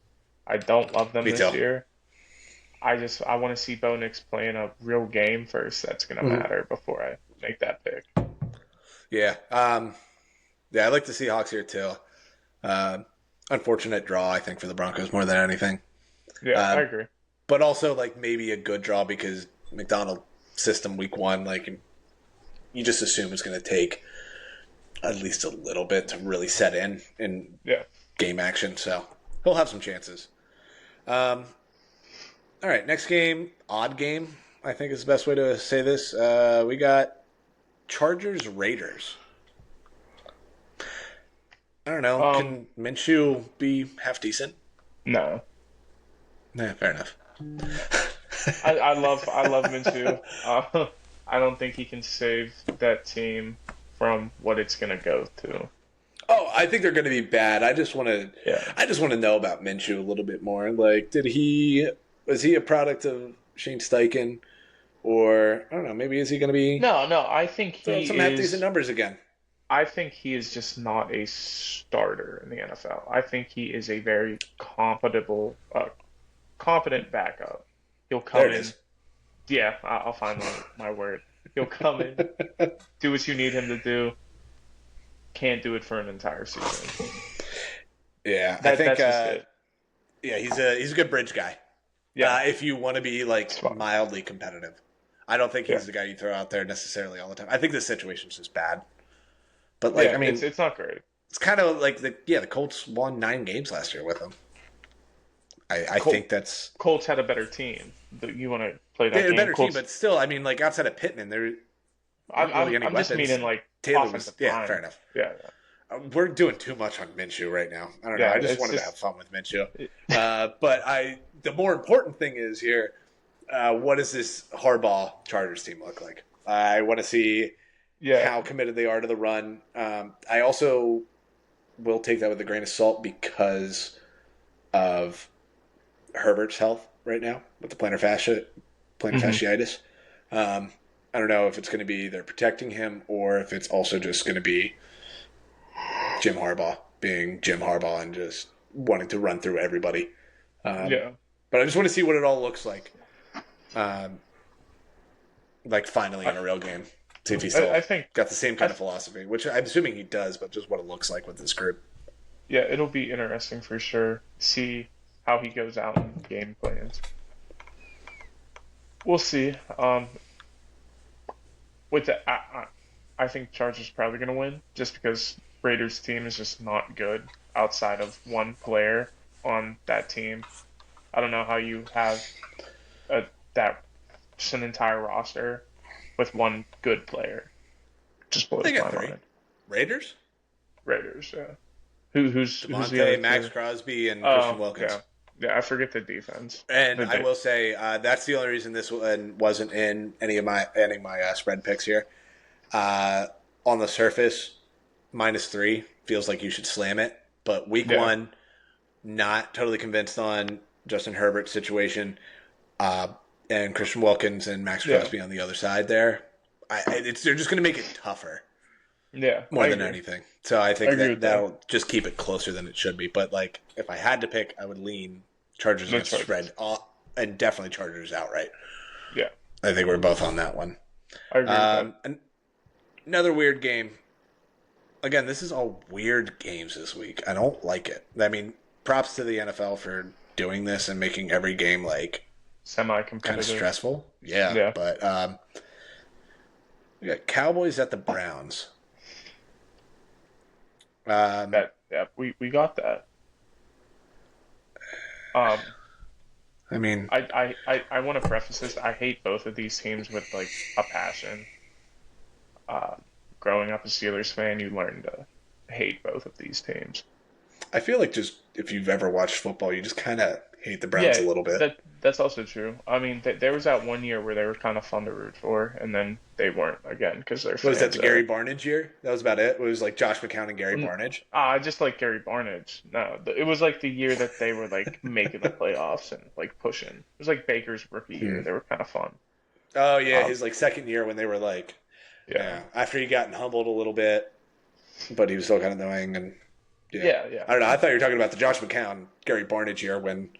I don't love them Me too. this year. I want to see Bo Nix playing a real game first. That's gonna Mhm. matter before I make that pick. Yeah. Yeah, I like the Seahawks here too. Uh, Unfortunate draw, I think, for the Broncos more than anything. Yeah, Uh, I agree. but also, like, maybe a good draw because McDonald system week one, like, you just assume it's going to take at least a little bit to really set in Yeah. game action. So he'll have some chances. Um, all right, next game, odd game, I think is the best way to say this. We got Chargers Raiders. I don't know. Um, Can Minshew be half decent? no. Yeah, fair enough. I love Minshew. I don't think he can save that team from what it's gonna go to. Oh, I think they're going to be bad. Yeah. I just want to know about Minshew a little bit more. Like, was he a product of Shane Steichen, or I don't know, maybe is he going to be No, no, I think throwing he some half decent is. numbers again? I think he is just not a starter in the NFL. I think he is a very competent backup. He'll There come it in. is. Yeah, I'll find my word. He'll come in, do what you need him to do. Can't do it for an entire season. Yeah, I That think. that's just it. Yeah, he's a good bridge guy. Yeah, If you want to be it's like fine. mildly competitive, I don't think Yeah. he's the guy you throw out there necessarily all the time. I think the situation's just bad. But like, Yeah, I mean, it's not great. it's kind of like the Colts won 9 games last year with him. I Col think that's Colts had a better team. You want to play that a game? better team, Colts. but still, I mean, like outside of Pittman, there weren't really any I'm just weapons. meaning like Taylor was, offensive yeah, fair line. enough. Yeah, We're doing too much on Minshew right now. I don't know. yeah. I just It's wanted to have just fun with Minshew. But the more important thing is here, what does this Harbaugh Chargers team look like? I want to see yeah, how committed they are to the run. I also will take that with a grain of salt because of Herbert's health right now with the plantar hmm fasciitis. I don't know if it's going to be they're protecting him or if it's also just going to be Jim Harbaugh being Jim Harbaugh and just wanting to run through everybody. Um, yeah. but I just want to see what it all looks like finally I, in a real game. See if he still I think got the same I kind of philosophy, which I'm assuming he does, but just what it looks like with this group. yeah, it'll be interesting for sure. See how he goes out in game plans. We'll see. With the I think Chargers probably gonna win just because Raiders team is just not good outside of one player on that team. I don't know how you have that just an entire roster with one good player. Just They blows got my 3 mind. Raiders, Raiders, yeah. Who's the other Devontae, Max two? Crosby, and Christian Oh, Wilkins. yeah. Yeah, I forget the defense. And The I de will say that's the only reason this one wasn't in any of my spread picks here. On the surface, -3 feels like you should slam it, but week yeah, one, not totally convinced on Justin Herbert's situation, uh, and Christian Wilkins and Max yeah, Crosby on the other side. There, they're just going to make it tougher yeah. I more than agree. anything. So I I think agree that with that. that'll just keep it closer than it should be. But like, if I had to pick, I would lean Chargers The against the Chargers. spread, and definitely Chargers outright. Yeah, I think we're both on that one. I agree with that. Another weird game. Again, this is all weird games this week. I don't like it. I mean, props to the NFL for doing this and making every game like kind of Semi-competitive. stressful. Yeah, Yeah. but we got Cowboys at the Browns. That yeah, we got that. Um, I mean, I want to preface this. I hate both of these teams with like a passion. Uh, Growing up a Steelers fan, you learn to hate both of these teams. I feel like just if you've ever watched football, you just kind of hate the Browns Yeah, a little bit. that's also true. I mean, there was that one year where they were kind of fun to root for, and then they weren't again because their What was that, fans the Gary Barnage year? That was about it. It was like Josh McCown and Gary N- Barnage. I just like Gary Barnage. No, it was like the year that they were like making the playoffs and like pushing. It was like Baker's rookie year. Hmm. They were kind of fun. Oh yeah, Um, his like second year when they were like, yeah, yeah, after he got humbled a little bit, but he was still kind of annoying and yeah. yeah, yeah. I don't know. I thought you were talking about the Josh McCown, Gary Barnage year when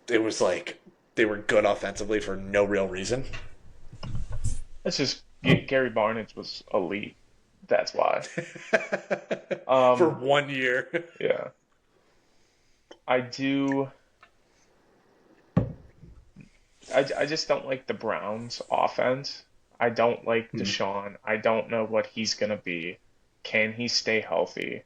it was like they were good offensively for no real reason. It's just Gary Barnage was elite. That's why. For Um, 1 year. yeah, I do. I just don't like the Browns' offense. I don't like Hmm. Deshaun. I don't know what he's gonna be. Can he stay healthy?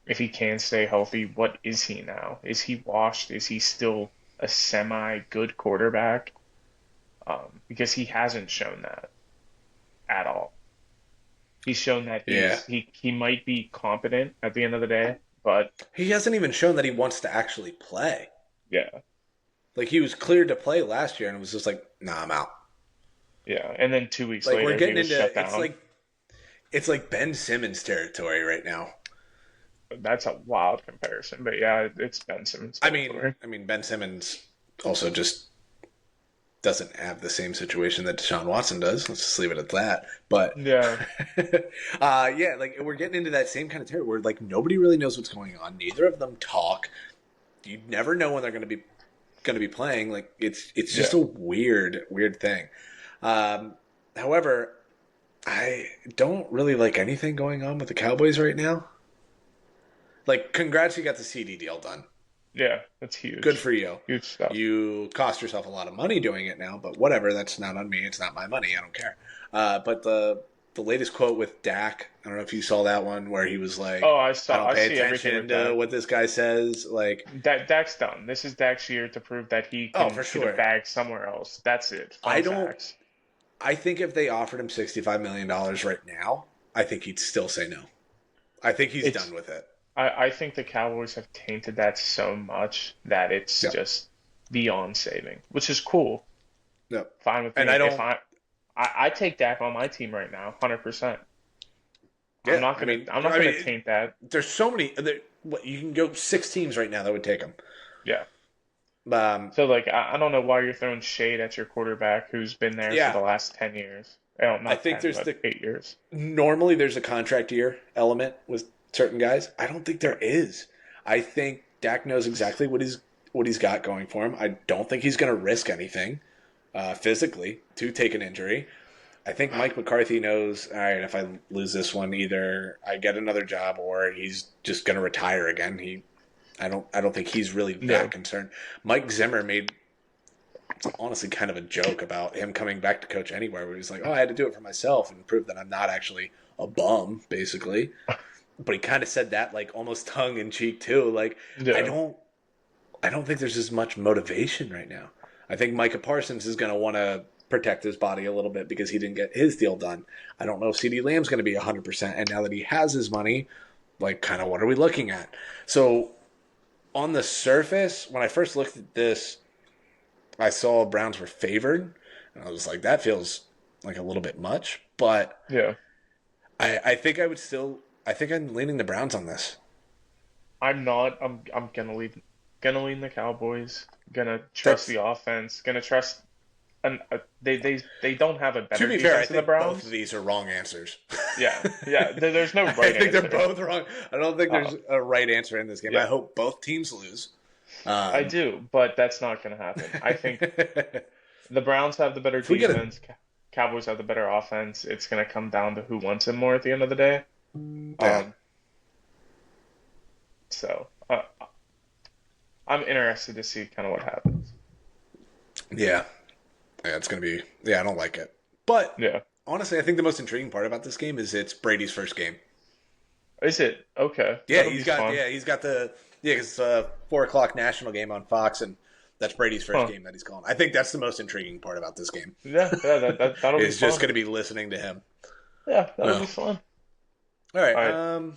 If he can stay healthy, what is he now? Is he washed? Is he still a semi good quarterback? Because he hasn't shown that at all. He's shown that Yeah. he might be competent at the end of the day, but He hasn't even shown that he wants to actually play. yeah, Like he was cleared to play last year and it was just like, nah, I'm out. yeah. And then 2 weeks Like we're later, he getting was into shut down. it's like Ben Simmons territory right now. That's a wild comparison, but yeah, it's Ben Simmons I mean, territory. I mean Ben Simmons also just doesn't have the same situation that Deshaun Watson does. Let's just leave it at that. But Yeah, yeah, like we're getting into that same kind of territory where like nobody really knows what's going on. Neither of them talk. You never know when they're going to be playing. Like it's just yeah. a weird thing. However, I don't really like anything going on with the Cowboys right now. Like, congrats, you got the CD deal done. Yeah, that's Good huge. for you. Huge stuff. You cost yourself a lot of money doing it now, but whatever. That's not on me. It's not my money. I don't care. But the latest quote with Dak, I don't know if you saw that one where he was Oh, like, I "I saw. don't I pay see everything attention with to Dak. what this guy says." Like, Dak's done. This is Dak's year to prove that he oh, can for get a sure. bag somewhere else. That's it. I Fun don't. facts. I think if they offered him $65 million right now, I think he'd still say no. I think he's done It's. with it. I think the Cowboys have tainted that so much that it's Yep. just beyond saving, which is cool. Yep. Fine with And me. I If don't. I take Dak on my team right now, 100%. Yeah. I'm not I gonna mean, taint that. there's so many. What, you can go 6 teams right now that would take him. Yeah. Um, So like I don't know why you're throwing shade at your quarterback who's been there for yeah, the last 10 years. Oh, I not think 10, there's but the 8 years. normally there's a contract year element with certain guys. I don't think Yeah. there is. I think Dak knows exactly what he's got going for him. I don't think he's going to risk anything physically to take an injury. I think Mike McCarthy knows. All right, if I lose this one, either I get another job or he's just going to retire again. I don't think he's really Yeah. that concerned. Mike Zimmer made honestly kind of a joke about him coming back to coach anywhere, where he's like, "Oh, I had to do it for myself and prove that I'm not actually a bum," basically. But he kind of said that like almost tongue in cheek too. Like I Yeah. don't, I don't think there's as much motivation right now. I think Micah Parsons is going to want to protect his body a little bit because he didn't get his deal done. I don't know if CeeDee Lamb's going to be 100%. And now that he has his money, like, kind of what are we looking at? So, on the surface, when I first looked at this, I saw Browns were favored. And I was like, that feels like a little bit much. But Yeah. I think I would still, I think I'm leaning the Browns on this. I'm not. I'm gonna lean the Cowboys. Gonna trust That's, the offense. Gonna trust. And they don't have a to better be fair, I defense than the think both of Browns. these are wrong answers. Yeah. Yeah. There's no I right think they're answer. both wrong. I don't think Uh, there's a right answer in this game. I yeah. hope both teams lose. I Um, do, but that's not gonna happen. I think if the Browns have the better we get a defense. Cowboys have the better offense. It's gonna come down to who wants it more at the end of the day. yeah, Um. So I'm interested to see kind of what happens. yeah, yeah, it's gonna be. Yeah, I don't like it. But Yeah. honestly, I think the most intriguing part about this game is it's Brady's first game. Is it? Okay. Yeah, That'll be fun. he's got the it's a 4 o'clock national game on Fox, and that's Brady's first Huh. game that he's calling. I think that's the most intriguing part about this game Yeah, yeah, that'll be is just fun. going to be listening to him. Yeah, that'll be Well, fun. all right. All right.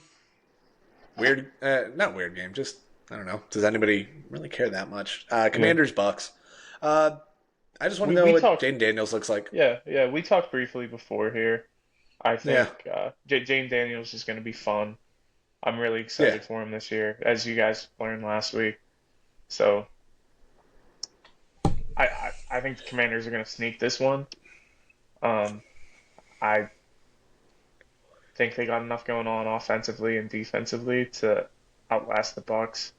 Weird, not weird game. Just I don't know. Does anybody really care that much? Yeah. Commanders Bucks. Uh, I just want to know We what talked Jaden Daniels looks like. yeah, we talked briefly before here. I Yeah, think Jane Daniels is going to be fun. I'm really yeah, excited for him this year, as you guys learned last week. So I think the Commanders are going to sneak this one. Um, I think they got enough going on offensively and defensively to outlast the Bucks.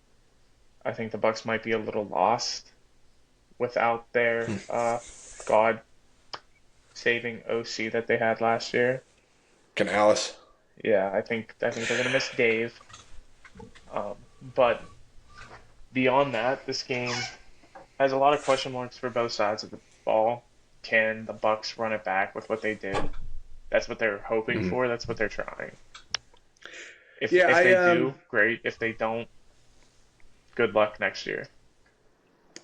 I think the Bucks might be a little lost without their God saving OC that they had last year. Can Alice? Yeah, I think they're gonna miss Dave. Um, but beyond that, this game has a lot of question marks for both sides of the ball. Can the Bucks run it back with what they did? That's what they're hoping Mhm. for. That's what they're trying. Yeah, If they do, great. If they don't, good luck next year.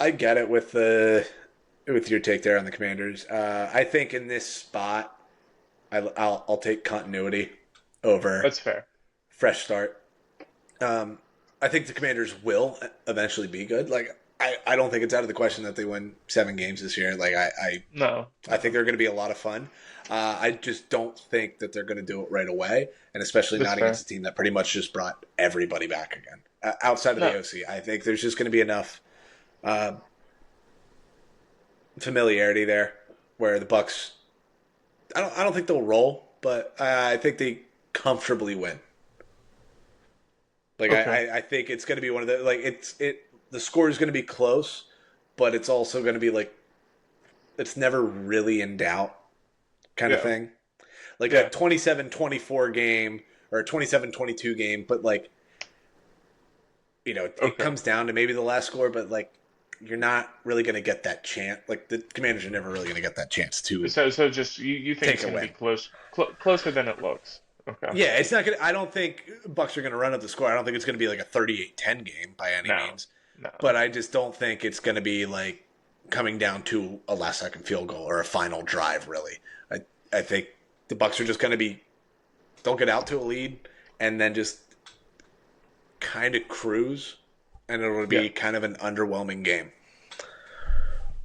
I get it with your take there on the Commanders. I think in this spot, I'll take continuity over That's fair. fresh start. Um, I think the Commanders will eventually be good. Like I don't think it's out of the question that they win 7 games this year. Like No, I no, think they're going to be a lot of fun. I just don't think that they're going to do it right away, and especially that's not fair. against a team that pretty much just brought everybody back again. Outside of No, the OC, I think there's just going to be enough uh, familiarity there where the Bucks. I don't think they'll roll, but I think they comfortably win. Like okay. I think it's going to be one of the like the score is going to be close, but it's also going to be like it's never really in doubt kind of Yeah, thing. Like a yeah, 27-24 game or a 27-22 game, but like it Okay. comes down to maybe the last score, but like you're not really going to get that chance. Like the Commanders are never really going to get that chance to So just you think take it's a going to be win. closer than it looks. Okay. Yeah, it's not going to. I don't think Bucks are going to run up the score. I don't think it's going to be like a 38-10 game by any No. means. No. But I just don't think it's going to be like coming down to a last second field goal or a final drive. Really, I think the Bucks are just going to be. They'll get out to a lead and then just kind of cruise, and it'll Yeah. be kind of an underwhelming game.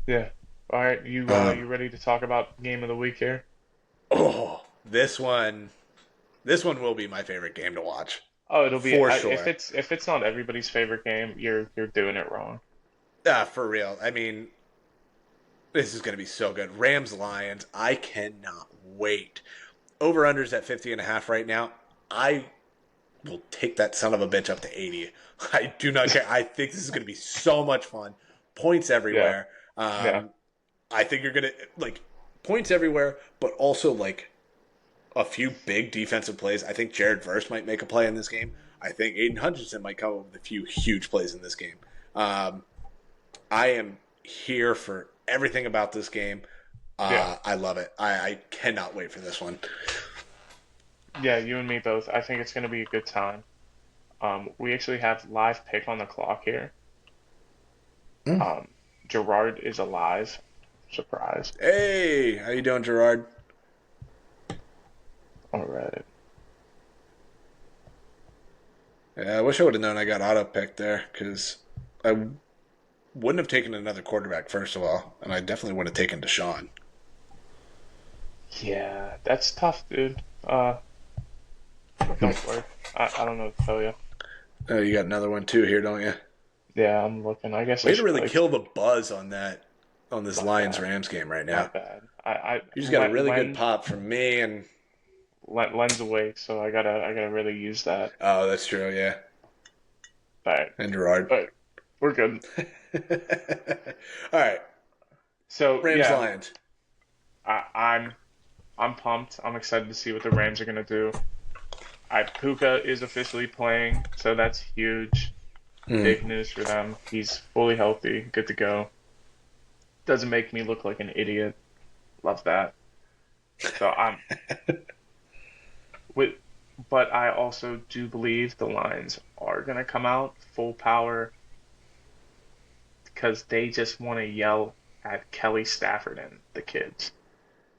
Yeah. All right. You ready to talk about game of the week here? Oh, this one will be my favorite game to watch Oh, it'll be for if sure. it's not everybody's favorite game, you're doing it wrong. For real. I mean, this is going to be so good. Rams Lions. I cannot wait. Over unders at 50.5 right now. I will take that son of a bitch up to 80. I do not care. I think this is going to be so much fun. Points Yeah. everywhere. Yeah. I think you're going to like points everywhere, but also like a few big defensive plays. I think Jared Verse might make a play in this game. I think Aiden Hutchinson might come up with a few huge plays in this game. I am here for everything about this game. Yeah. I love it. I cannot wait for this one. Yeah, you and me both. I think it's going to be a good time. We actually have live pick on the clock here. Mm. Um, Gerard is alive. Surprise. Hey, how you doing, Gerard? All right. Yeah, I wish I would have known I got auto picked there because I wouldn't have taken another quarterback first of all, and I definitely would have taken Deshaun. Yeah, that's tough, dude. Don't worry. I don't know what to tell you. You got another one too here, don't you? Yeah, I'm looking. I guess I Way to should really like kill the buzz on this my Lions bad. Rams game right My now. bad. I You just got a really good Len pop from me and Len's awake, so I gotta really use that. oh, that's true, yeah, All right, and Gerard. but we're good. All right, So Rams yeah, Lions. I, I'm I'm pumped. I'm excited to see what the Rams are gonna do. Puka is officially playing, so that's huge. Mm. Big news for them. He's fully healthy, good to go. Doesn't make me look like an idiot. Love that. So I'm with, but I also do believe the Lions are gonna come out full power because they just want to yell at Kelly Stafford and the kids.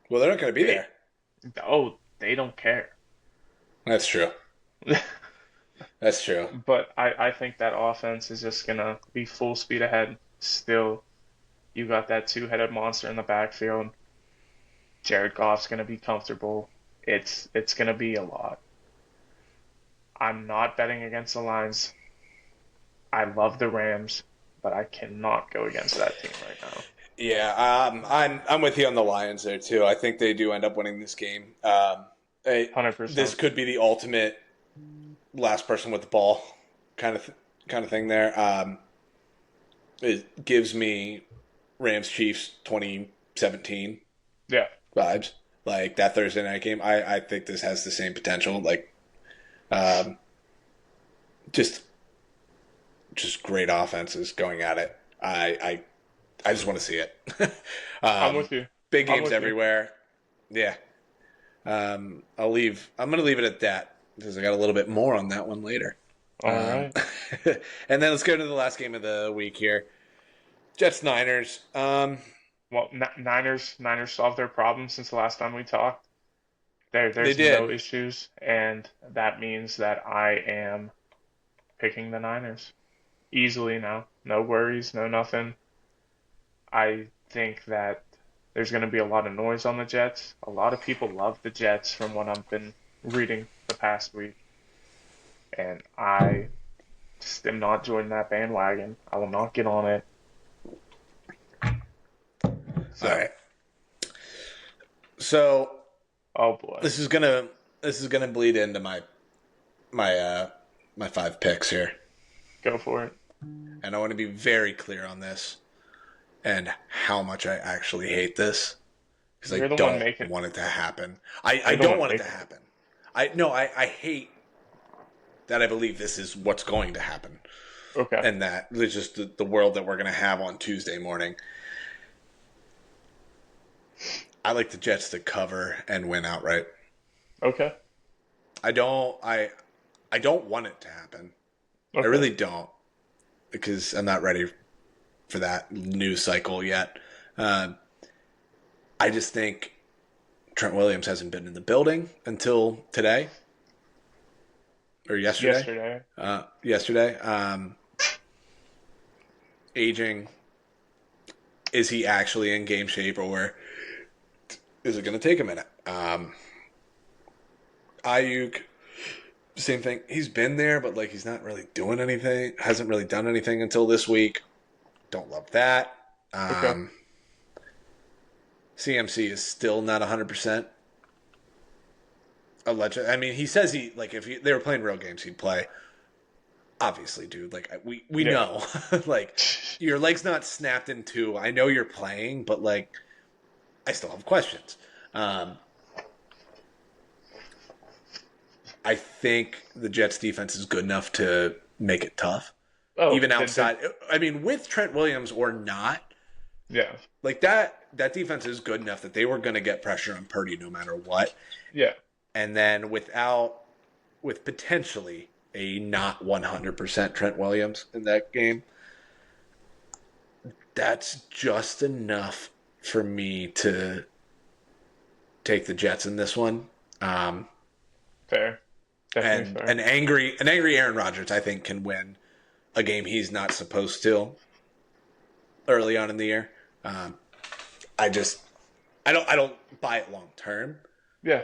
Well, they're not going to be They there. they don't care. That's true. That's true. But I think that offense is just gonna be full speed ahead. Still, you got that two-headed monster in the backfield. Jared Goff's gonna be comfortable. It's gonna be a lot. I'm not betting against the Lions. I love the Rams, but I cannot go against that team right now. Yeah, I'm with you on the Lions there too. I think they do end up winning this game. This 100%. could be the ultimate last person with the ball kind of thing there. It gives me Rams Chiefs 2017 Yeah. vibes. Like that Thursday night game. I think this has the same potential. Like um, just great offenses going at it. I just want to see it. I'm um, with you. big I'm games with you. everywhere. Yeah. I'm gonna leave it at that because I got a little bit more on that one later. All Um, right. and then let's go to the last game of the week here. Jets Niners. Well, Niners solved their problem since the last time we talked. They There's no did. issues, and that means that I am picking the Niners easily now. No worries, no nothing. I think that there's going to be a lot of noise on the Jets. A lot of people love the Jets from what I've been reading the past week, and I just am not joining that bandwagon. I will not get on it. All So, right. So oh boy. this is gonna bleed into my 5 picks here, Go for it. and I want to be very clear on this and how much I actually hate this because I You're the one don't making want it to happen. I you're the don't one want it to making happen. I hate that I believe this is what's going to happen. Okay. and that is just the world that we're going to have on Tuesday morning. I like the Jets to cover and win outright. Okay. I don't. I don't want it to happen. I Okay. really don't, because I'm not ready for that news cycle yet. Uh, I just think Trent Williams hasn't been in the building until today or yesterday. Yesterday. Yesterday. Aging. Is he actually in game shape, or is it going to take a minute? Ayuk, same thing. He's been there, but like he's not really doing anything. Hasn't really done anything until this week. Don't love that. Okay. CMC is still not 100%. Alleged. I mean, he says if they were playing real games, he'd play. Obviously, dude. Like we Yeah. know, like your leg's not snapped in two. I know you're playing, but like I still have questions. I think the Jets defense is good enough to make it tough. Oh, Even outside. I mean, with Trent Williams or not, yeah. like that defense is good enough that they were going to get pressure on Purdy no matter what. Yeah. And then with potentially a not 100% Trent Williams in that game, that's just enough for me to take the Jets in this one. Fair. Definitely And fair. an angry Aaron Rodgers, I think, can win a game he's not supposed to early on in the year. I don't buy it long term. Yeah.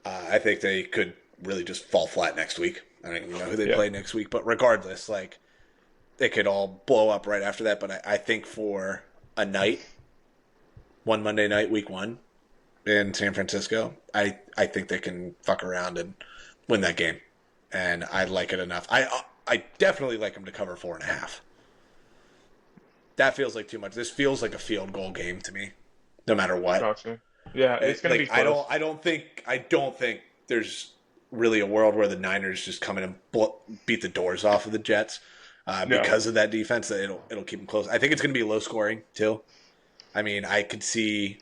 I think they could really just fall flat next week. I don't even know who they Yeah. play next week, but regardless, like they could all blow up right after that. But I think for a night, one Monday night, week one in San Francisco, I think they can fuck around and win that game, and I like it enough. I definitely like them to cover 4.5. That feels like too much. This feels like a field goal game to me, no matter what. Gotcha. Yeah, it's gonna be close. I don't think there's really a world where the Niners just come in and beat the doors off of the Jets because of that defense. That it'll keep them close. I think it's going to be low scoring too. I mean, I could see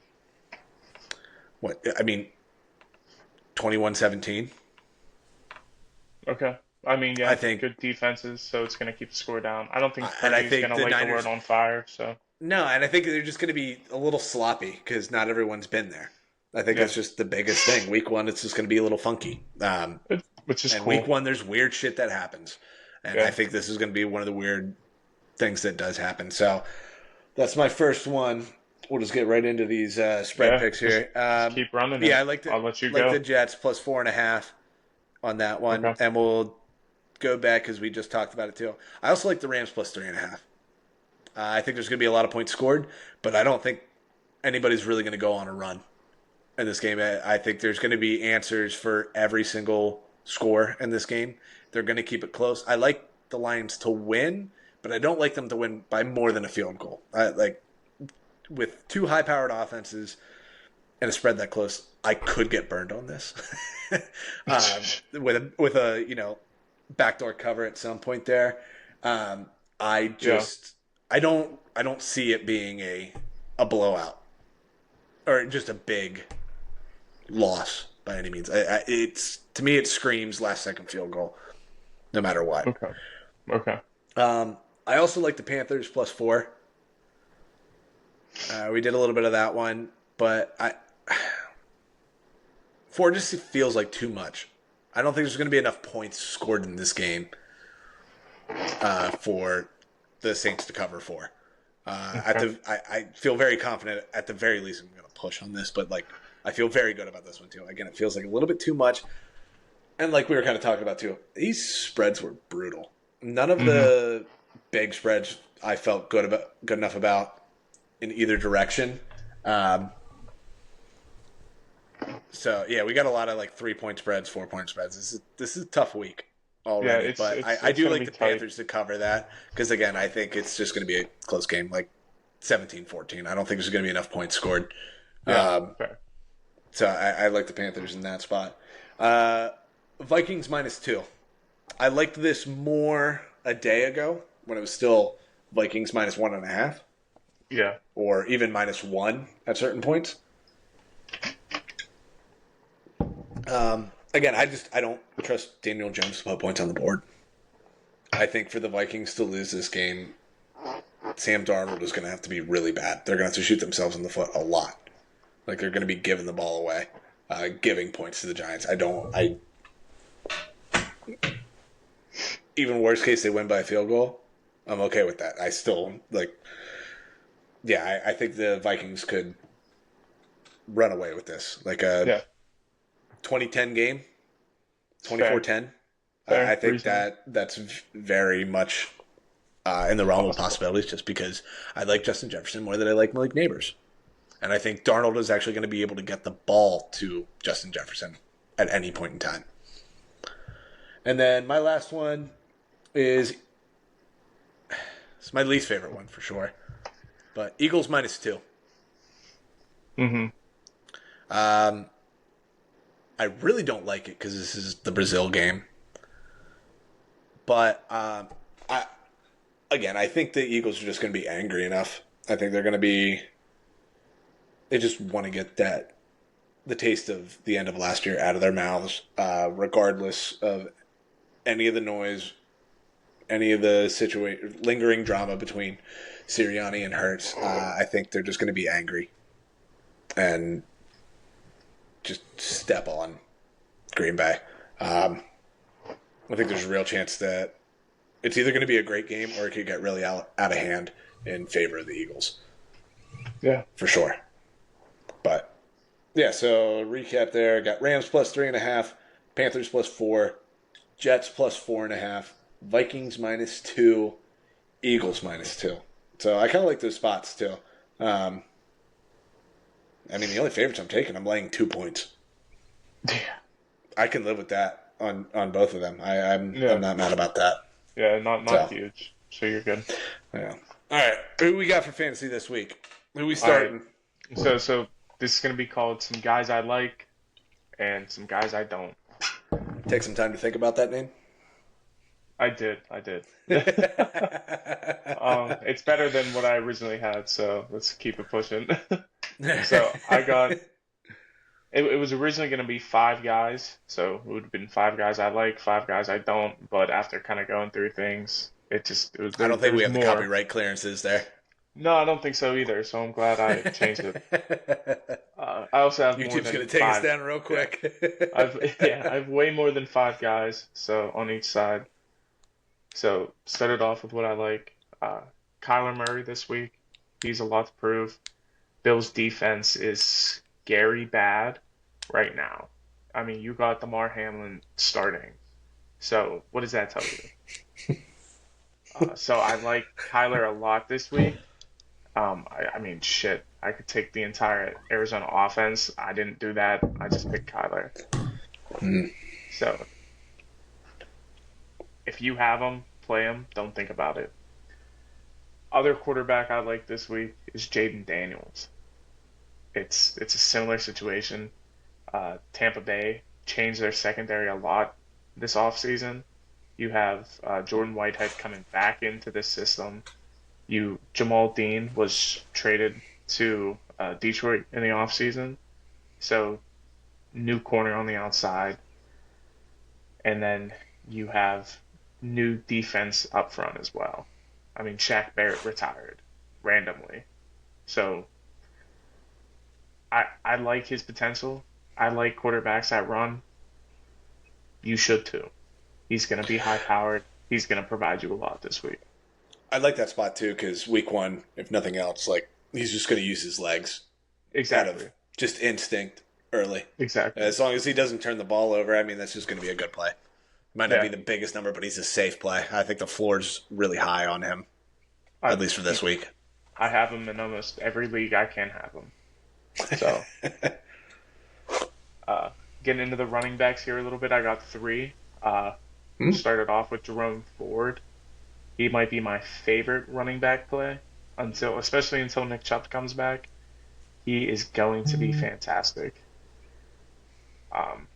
21-17. Okay. I mean, yeah, I think, good defenses, so it's gonna keep the score down. I don't think and I Purdy's think gonna the light the Niners. world on fire. So No, and I think they're just going to be a little sloppy because not everyone's been there. I think yeah, that's just the biggest thing. Week one, it's just going to be a little funky. which is And cool. week one, there's weird shit that happens. And Yeah. I think this is going to be one of the weird things that does happen. So that's my first one. We'll just get right into these spread Yeah, picks here. just keep running Yeah, it. I like I'll let you like go. the Jets plus 4.5 on that one. Okay. And we'll go back because we just talked about it too. I also like the Rams plus 3.5. I think there's going to be a lot of points scored, but I don't think anybody's really going to go on a run in this game. I think there's going to be answers for every single score in this game. They're going to keep it close. I like the Lions to win, but I don't like them to win by more than a field goal. With two high-powered offenses and a spread that close, I could get burned on this with a backdoor cover at some point there. I don't see it being a blowout or just a big loss by any means. It's to me it screams last second field goal, no matter what. Okay. Okay. I also like the Panthers plus 4. We did a little bit of that one, but 4 just feels like too much. I don't think there's going to be enough points scored in this game for the Saints to cover 4. I feel very confident. At the very least, I'm going to push on this, but I feel very good about this one too. Again, it feels like a little bit too much, and like we were kind of talking about too, these spreads were brutal. None of the big spreads I felt good enough about in either direction. So yeah, we got a lot of 3-point spreads, 4-point spreads. This is a tough week already, Yeah, but I it's do gonna like be the tight. Panthers to cover that because again, I think it's just going to be a close game, 17-14. I don't think there's going to be enough points scored. Yeah. Fair. So I like the Panthers in that spot. Vikings -2. I liked this more a day ago when it was still Vikings minus 1.5 Yeah. or even minus one at certain points. Again, I don't trust Daniel Jones to put points on the board. I think for the Vikings to lose this game, Sam Darnold is going to have to be really bad. They're going to have to shoot themselves in the foot a lot. Like they're going to be giving the ball away, giving points to the Giants. Even worst case, they win by a field goal. I'm okay with that. I still I think the Vikings could run away with this, like a Yeah. 2010 game, Fair. 24-10. I Fair. think Reasonable. that's very much in the realm of Possible. possibilities, just because I like Justin Jefferson more than I like Malik Neighbors. And I think Darnold is actually going to be able to get the ball to Justin Jefferson at any point in time. And then my last one is it's my least favorite one for sure, but Eagles minus 2. Mm-hmm. Um, I really don't like it because this is the Brazil game. But I think the Eagles are just going to be angry enough. I think they're going to be. They just want to get the taste of the end of last year out of their mouths, regardless of any of the noise, any of the lingering drama between Sirianni and Hurts. I think they're just going to be angry and just step on Green Bay. I think there's a real chance that it's either going to be a great game or it could get really out of hand in favor of the Eagles. Yeah. For sure. But, yeah, so recap there. Got Rams plus 3.5, Panthers plus 4, Jets plus 4.5, Vikings minus 2, Eagles minus 2. So I kind of like those spots, too. The only favorites I'm taking, I'm laying 2 points. Yeah. I can live with that on both of them. I'm Yeah. not mad about that. Yeah. Not huge. So you're good. Yeah. All right. Who we got for fantasy this week? Who we All right. starting? So this is gonna be called some guys I like and some guys I don't. Take some time to think about that name. I did. It's better than what I originally had, so let's keep it pushing. So I got it was originally going to be five guys, so it would have been five guys I like, five guys I don't. But after kind of going through things, it was I don't there think we was have the more. copyright clearances there. No, I don't think so either. So I'm glad I changed it. I also have more YouTube's than gonna take us five. down real Yeah, quick. I have way more than five guys. So on each side. So started off with what I like. Kyler Murray this week. He's a lot to prove. Bills defense is scary bad right now. I mean, you got Damar Hamlin starting. So what does that tell you? So I like Kyler a lot this week. Shit. I could take the entire Arizona offense. I didn't do that. I just picked Kyler. So if you have him, play him. Don't think about it. Other quarterback I like this week is Jaden Daniels. It's a similar situation. Tampa Bay changed their secondary a lot this offseason. You have Jordan Whitehead coming back into this system. Jamal Dean was traded to Detroit in the offseason, so new corner on the outside, and then you have new defense up front as well. I mean, Shaq Barrett retired randomly, so I like his potential. I like quarterbacks that run. You should too. He's going to be high powered. He's going to provide you a lot this week. I like that spot too because week one, if nothing else, like he's just going to use his legs out Exactly. of just instinct early. Exactly. As long as he doesn't turn the ball over, that's just going to be a good play. Might not Yeah. be the biggest number, but he's a safe play. I think the floor's really high on him, I, at least for this week. I have him in almost every league I can have him. So, getting into the running backs here a little bit, I got three. Started off with Jerome Ford. He might be my favorite running back play especially until Nick Chubb comes back. He is going to be fantastic.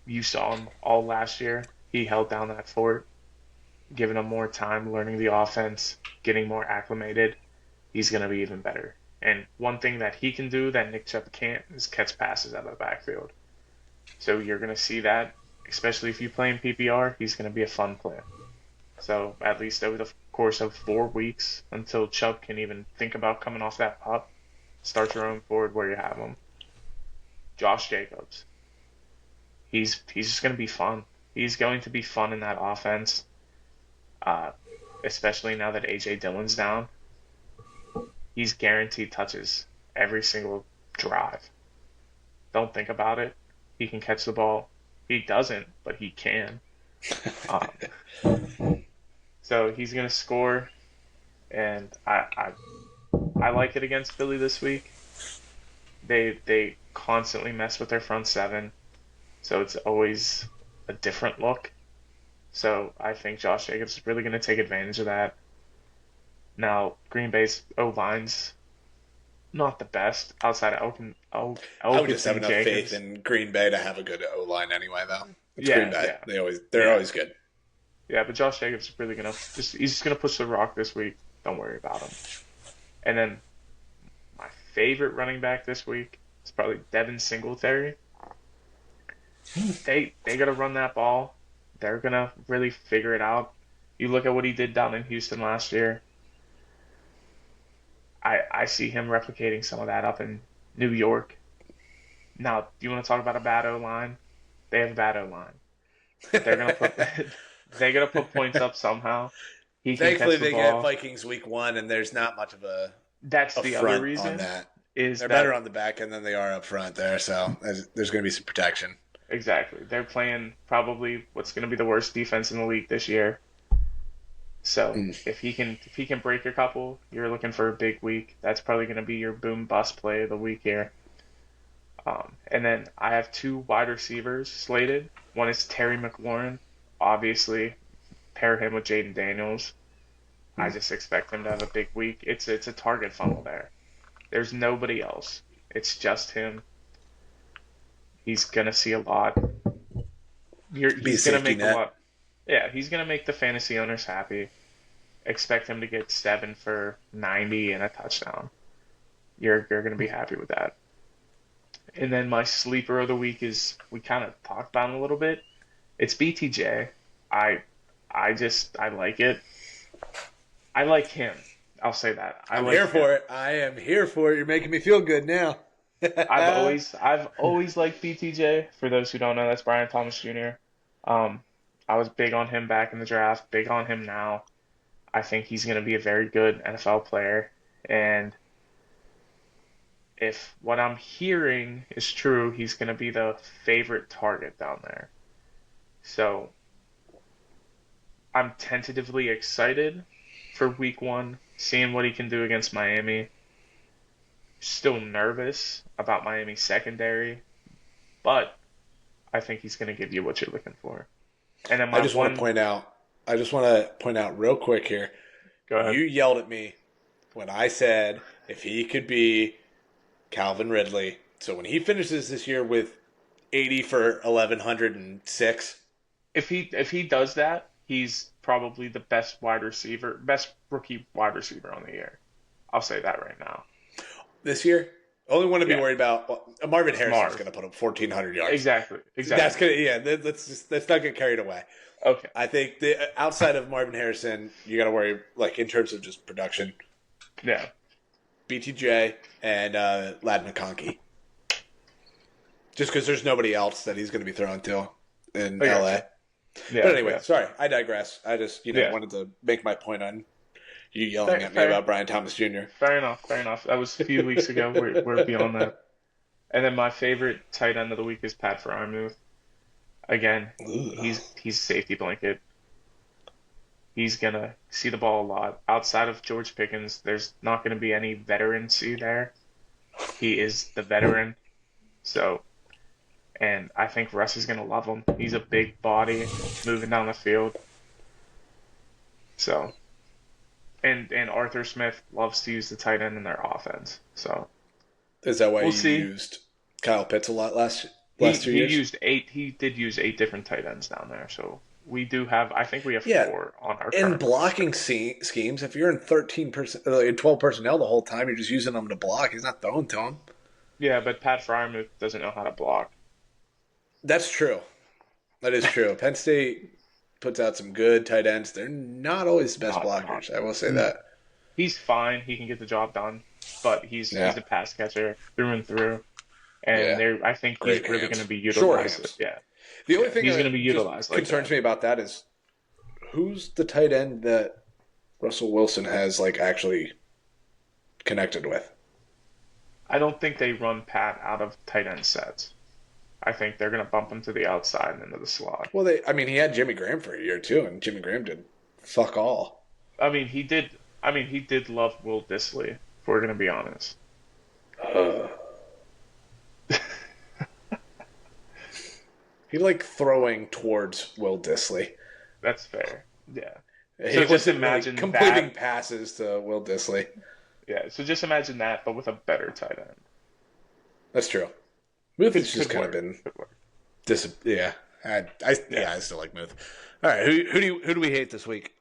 You saw him all last year. He held down that fort. giving him more time learning the offense, getting more acclimated, he's going to be even better. And one thing that he can do that Nick Chubb can't is catch passes out of the backfield. So you're going to see that, especially if you play in PPR, he's going to be a fun play. So at least over the course of 4 weeks, until Chubb can even think about coming off that pup, start your own board where you have him. Josh Jacobs. He's just going to be fun. He's going to be fun in that offense, uh, especially now that AJ Dillon's down. He's guaranteed touches every single drive. Don't think about it. He can catch the ball. He doesn't, but he can. Um, so he's going to score, and I like it against Philly this week. They constantly mess with their front seven, so it's always a different look. So I think Josh Jacobs is really going to take advantage of that. Now, Green Bay's O line's not the best outside of I would just have Elkins enough faith Jacobs. in Green Bay to have a good O line anyway, though. It's Green Yeah, Bay. yeah, They're yeah, always good. yeah. But Josh Jacobs is really gonna he's just gonna push the rock this week. Don't worry about him. And then my favorite running back this week is probably Devin Singletary. They gotta run that ball. They're gonna really figure it out. You look at what he did down in Houston last year. I see him replicating some of that up in New York. Now, do you want to talk about a bad O line? They have a bad O line. They're gonna put they're gonna put points up somehow. He can Thankfully, catch the they get ball. Vikings week one, and there's not much of That's a the other front on reason that. is They're better that on the back end than they are up front there, so there's going to be some protection. exactly they're playing probably what's going to be the worst defense in the league this year. So Mm. if he can break a couple, you're looking for a big week. That's probably going to be your boom bust play of the week here. And then I have two wide receivers slated. One is Terry McLaurin. Obviously, pair him with Jaden Daniels. I just expect him to have a big week. It's a target funnel there. There's nobody else. It's just him. He's gonna see a lot. Be a He's gonna safety make a net. lot. Yeah, he's gonna make the fantasy owners happy. Expect him to get 7 for 90 and a touchdown. You're gonna be happy with that. And then my sleeper of the week is we kind of talked about him a little bit. It's BTJ. I I like it. I like him. I'll say that. I I'm like here him. for it. I am here for it. You're making me feel good now. I've always liked BTJ. For those who don't know, that's Brian Thomas Jr. Um, I was big on him back in the draft, big on him now. I think he's going to be a very good NFL player. And if what I'm hearing is true, he's going to be the favorite target down there. So I'm tentatively excited for week one, seeing what he can do against Miami. Still nervous about Miami's secondary, but I think he's going to give you what you're looking for. And then I my just want to one, point out. I just want to point out real quick here. go ahead. You yelled at me when I said if he could be Calvin Ridley. So when he finishes this year with 80 for 1106, If he does that, he's probably the best wide receiver, best rookie wide receiver on the year. I'll say that right now. this year, only one to be Yeah, worried about. Well, Marvin Harrison's Marv. going to put up 1,400 yards. Exactly, That's exactly. gonna let's not get carried away. Okay. I think outside of Marvin Harrison, you got to worry like in terms of just production. Yeah. BTJ and Lad McConkey, just because there's nobody else that he's going to be throwing to in I LA. gotcha. But Yeah, anyway, yeah, sorry, I digress. I just yeah. wanted to make my point on you yelling Fair, at me fair, about Brian Thomas Jr. fair enough. Fair enough. That was a few weeks ago. We're beyond that. And then my favorite tight end of the week is Pat Fryermuth. Again, Ugh. he's safety blanket. He's gonna see the ball a lot. Outside of George Pickens, there's not gonna be any veterancy there. He is the veteran. So, and I think Russ is gonna love him. He's a big body moving down the field. So, and Arthur Smith loves to use the tight end in their offense. So Is that why we'll you see. used Kyle Pitts a lot last He last 2 he years? used eight. He did use 8 different tight ends down there. So We do have, I think we have Yeah, four on our in current blocking roster. schemes, if you're in 13%, 12 personnel the whole time, you're just using them to block. He's not throwing to him. Yeah, but Pat Fryermuth doesn't know how to block. That's true. That is true. Penn State puts out some good tight ends. They're not always the best Not. blockers. I will say No. that. He's fine. He can get the job done, but he's Yeah. a pass catcher through and through. And Yeah. there, I think he's Great really going to hands. be Short utilized. hands. Yeah, The only yeah, thing he's going to that be just utilized like concerns that. me about that is who's the tight end that Russell Wilson has like actually connected with. I don't think they run Pat out of tight end sets. I think they're going to bump him to the outside and into the slot. Well, he had Jimmy Graham for a year too, and Jimmy Graham did fuck all. I mean, he did. I mean, he did love Will Disley. If we're going to be honest. He liked throwing towards Will Disley. That's fair. Yeah. He So just wasn't really imagine completing that. passes to Will Disley. Yeah. So just imagine that, but with a better tight end. That's true. Muth has just Could kind of work. been Could work. yeah. I still like Muth. All right, who do we hate this week?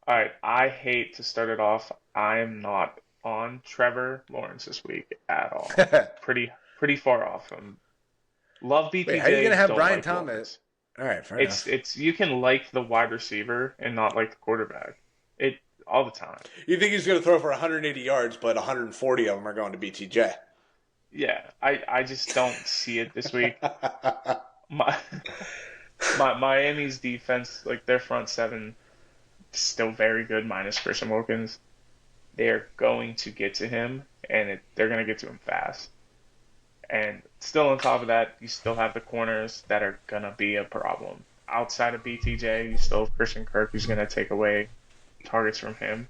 All right. I hate to start it off. I am not on Trevor Lawrence this week at all. Pretty far off. Love BTJ. Wait, how are you gonna have don't Brian like Thomas? Lawrence. All right, fair enough. It's you can like the wide receiver and not like the quarterback. It all the time. You think he's gonna throw for 180 yards, but 140 of them are going to BTJ? Yeah, I just don't see it this week. My, my Miami's defense, like their front seven, still very good minus Christian Wilkins. They're going to get to him, and they're going to get to him fast. And still on top of that, you still have the corners that are going to be a problem. Outside of BTJ, you still have Christian Kirk, who's going to take away targets from him.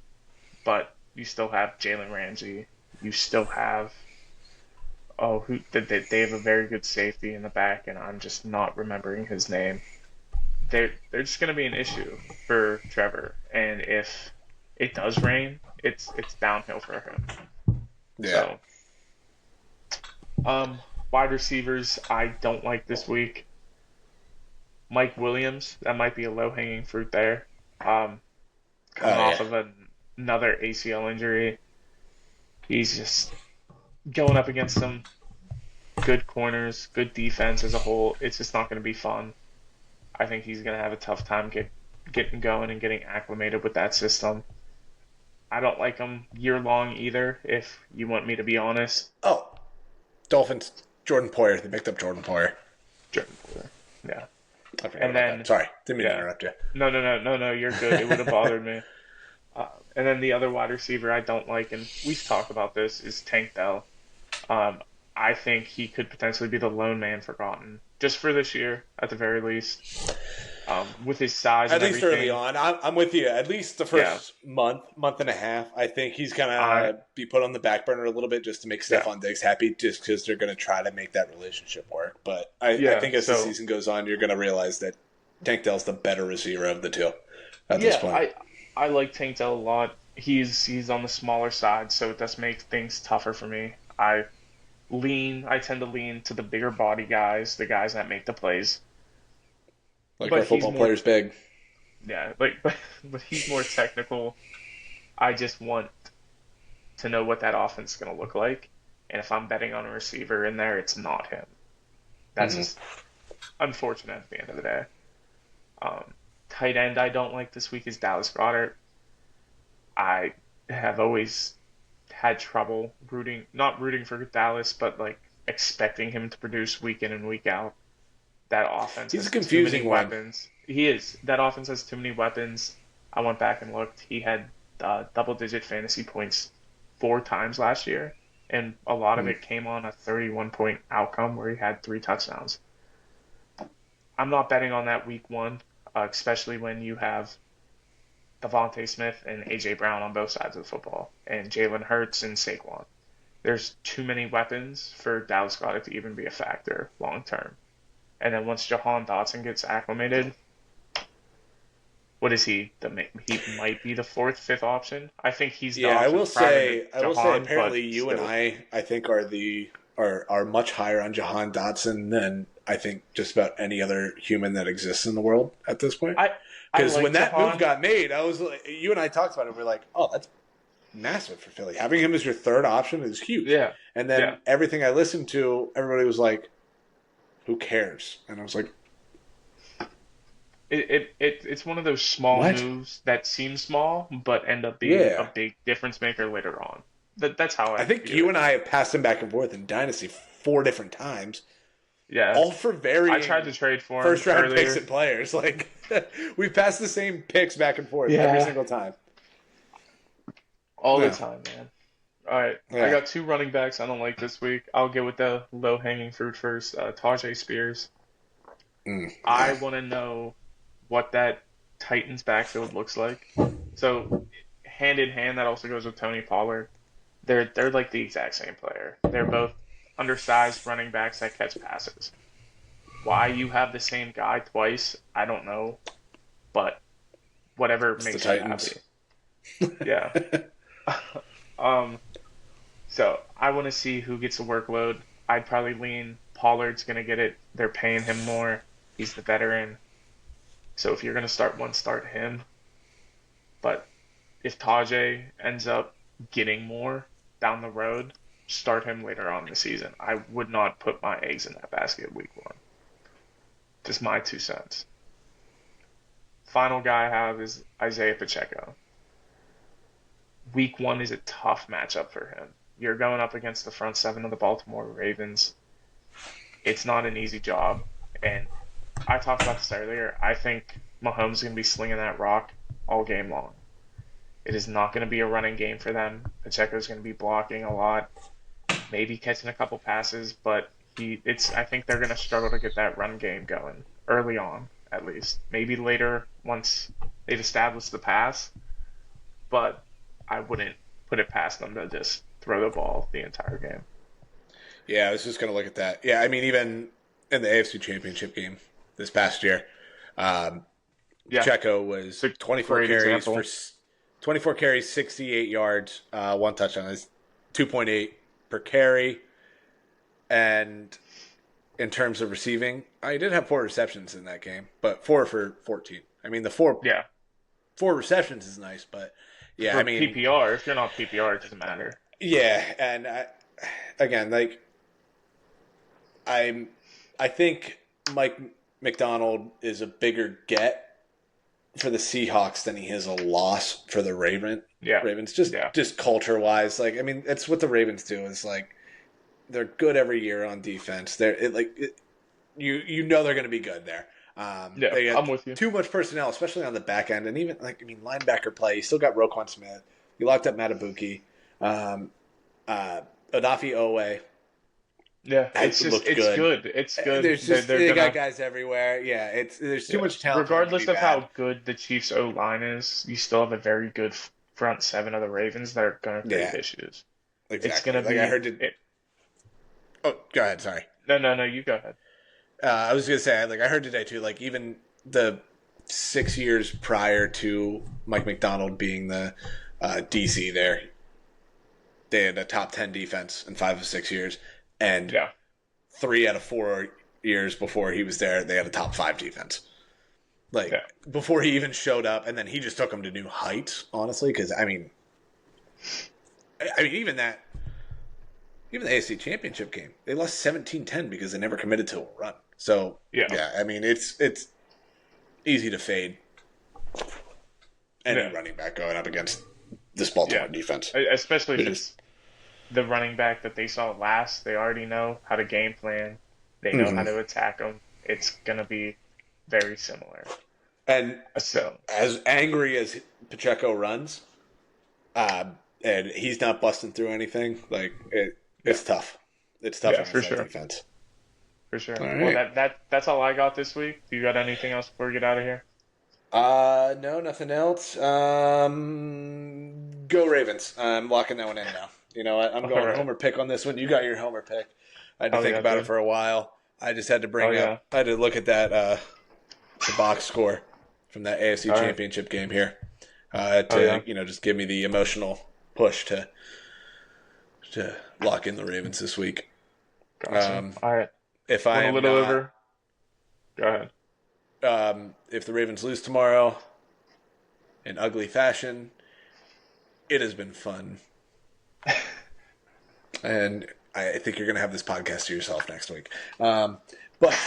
But you still have Jalen Ramsey. You still have they have a very good safety in the back, and I'm just not remembering his name. They're just going to be an issue for Trevor, and if it does rain, it's downhill for him. Yeah. So, wide receivers I don't like this week. Mike Williams, that might be a low hanging fruit there. Coming off of another ACL injury, he's just going up against some good corners, good defense as a whole. It's just not going to be fun. I think he's going to have a tough time getting going and getting acclimated with that system. I don't like him year long either, if you want me to be honest. Oh, Dolphins, Jordan Poyer. They picked up Jordan Poyer. Jordan Poyer. Yeah. I forgot about that. Sorry, didn't mean to interrupt you. No, you're good. It would have bothered me. And then the other wide receiver I don't like, and we've talked about this, is Tank Dell. I think he could potentially be the lone man forgotten, just for this year, at the very least. With his size At and least everything. early on. I'm with you. At least the first month and a half, I think he's going to be put on the back burner a little bit just to make Stephon Diggs happy, just because they're going to try to make that relationship work. But I think as the season goes on, you're going to realize that Tank Dell's the better receiver of the two at this point. I like Tank Dell a lot. He's on the smaller side, so it does make things tougher for me. I tend to lean to the bigger body guys, the guys that make the plays. Like our football player's big. Yeah, but he's more technical. I just want to know what that offense is going to look like. And if I'm betting on a receiver in there, it's not him. That's just unfortunate at the end of the day. Tight end I don't like this week is Dallas Goedert. I have always had trouble not rooting for Dallas, but like expecting him to produce week in and week out. That offense He's has a confusing too many weapons. He is. That offense has too many weapons. I went back and looked. He had double-digit fantasy points 4 times last year, and a lot of it came on a 31-point outcome where he had 3 touchdowns. I'm not betting on that week 1, especially when you have Devontae Smith and A.J. Brown on both sides of the football, and Jalen Hurts and Saquon. There's too many weapons for Dallas Goedert to even be a factor long term. And then once Jahan Dotson gets acclimated, what is he? He might be the 4th, 5th option. I think he's the I option will prior say. to Jahan, Apparently, you still. and I think are much higher on Jahan Dotson than I think, just about any other human that exists in the world at this point. I Because like when that Jahan. move got made, I was like, you and I talked about it. We're like, oh, that's massive for Philly. Having him as your third option is huge. Yeah, And yeah. then everything I listened to, everybody was like, who cares? And I was like, It's one of those small what? moves that seem small but end up being a Yeah. big difference maker later on. That's how I I think view you it. and I have passed him back and forth in Dynasty 4 different times, Yeah, all for I tried to varying trade for him first round picks earlier. and players. Like, we've passed the same picks back and forth every Yeah, single time. all the Yeah. time, man. All right, I Yeah. got two running backs I don't like this week. I'll get with the low hanging fruit first. Tajay Spears. I Yeah. want to know what that Titans backfield looks like. So hand in hand, that also goes with Tony Pollard. They're like the exact same player. They're both undersized running backs that catch passes. Why you have the same guy twice, I don't know, but whatever It's the makes you Titans. happy. Yeah. Um, so I want to see who gets the workload. I'd probably lean Pollard's gonna get it. They're paying him more. He's the veteran. So if you're gonna start one, start him. But if Tajay ends up getting more down the road, start him later on in the season. I would not put my eggs in that basket week one. Just my 2 cents. Final guy I have is Isaiah Pacheco. Week one is a tough matchup for him. You're going up against the front seven of the Baltimore Ravens. It's not an easy job. And I talked about this earlier. I think Mahomes is going to be slinging that rock all game long. It is not going to be a running game for them. Pacheco is going to be blocking a lot, maybe catching a couple passes, but I think they're going to struggle to get that run game going early on, at least. Maybe later once they've established the pass, but I wouldn't put it past them to just throw the ball the entire game. Yeah, I was just going to look at that. Yeah, I mean, even in the AFC Championship game this past year, um, Yeah, Pacheco it's was a 24 great carries example. for 24 carries, 68 yards, one touchdown. Is 2.8 per carry. And in terms of receiving, I did have 4 receptions in that game, but 4 for 14. I mean, the Yeah, four receptions is nice, but yeah, I for mean, PPR, if you're not PPR, it doesn't matter. yeah, and again, like I'm, I think Mike McDonald is a bigger get for the Seahawks than he is a loss for the Yeah, Ravens, yeah, just culture wise. Like, I mean, that's what the Ravens do. Is like they're good every year on defense. You know they're going to be good there. yeah. They got I'm with you. too much personnel, especially on the back end, and even linebacker play. You still got Roquan Smith. You locked up Matabuki, Odafe Owe. Yeah, That looked it's good. good. It's good. They're They got gonna guys everywhere. Yeah, there's too yeah. much talent for them to be Regardless of bad. how good the Chiefs O line is, you still have a very good front seven of the Ravens that are gonna create Yeah, issues. It's exactly. gonna Like I be heard it. it. Oh, go ahead. Sorry. No. You go ahead. I was gonna say, like I heard today too. Like even the 6 years prior to Mike McDonald being the DC there, they had a top 10 defense in 5 of 6 years, and Yeah, 3 out of 4 years before he was there, they had a top 5 defense. Like yeah, before he even showed up, and then he just took them to new heights. Honestly, because I mean, even the AFC Championship game, they lost 17-10 because they never committed to a run. So yeah, yeah, I mean it's easy to fade any yeah, running back going up against this Baltimore yeah. defense. Especially if It is. it's the running back that they saw last. They already know how to game plan. They know how Mm-hmm. to attack them. It's gonna be very similar. And So as angry as Pacheco runs, and he's not busting through anything. Like yeah, it's tough. It's tough yeah, for against that sure. defense. For sure. All Well, right. that's all I got this week. Do you got anything else before we get out of here? No, nothing else. Go Ravens. I'm locking that one in now. You know what? I'm All going right. homer pick on this one. You got your homer pick. I had to Oh think yeah, about it dude. for a while. I just had to Oh bring yeah. up. I had to look at that the box score from that AFC All right. Championship game here Oh yeah. to just give me the emotional push to lock in the Ravens this week. Gotcha. Um, All right. if I Went a am little not over. Go ahead. If the Ravens lose tomorrow in ugly fashion, it has been fun. And I think you're going to have this podcast to yourself next week. But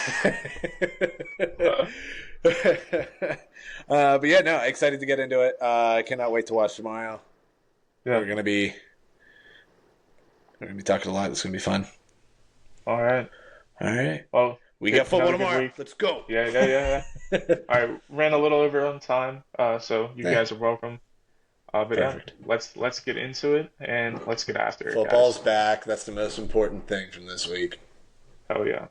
but yeah, no, excited to get into it. I cannot wait to watch tomorrow. Yeah. We're gonna be talking a lot. It's gonna be fun. All right. All right. Well, We got football another good tomorrow. week. Let's go. Yeah. All right. Ran a little over on time, so you Yeah. guys are welcome. But Perfect. yeah, let's get into it and let's get after it, Football's guys. back. That's the most important thing from this week. Hell yeah.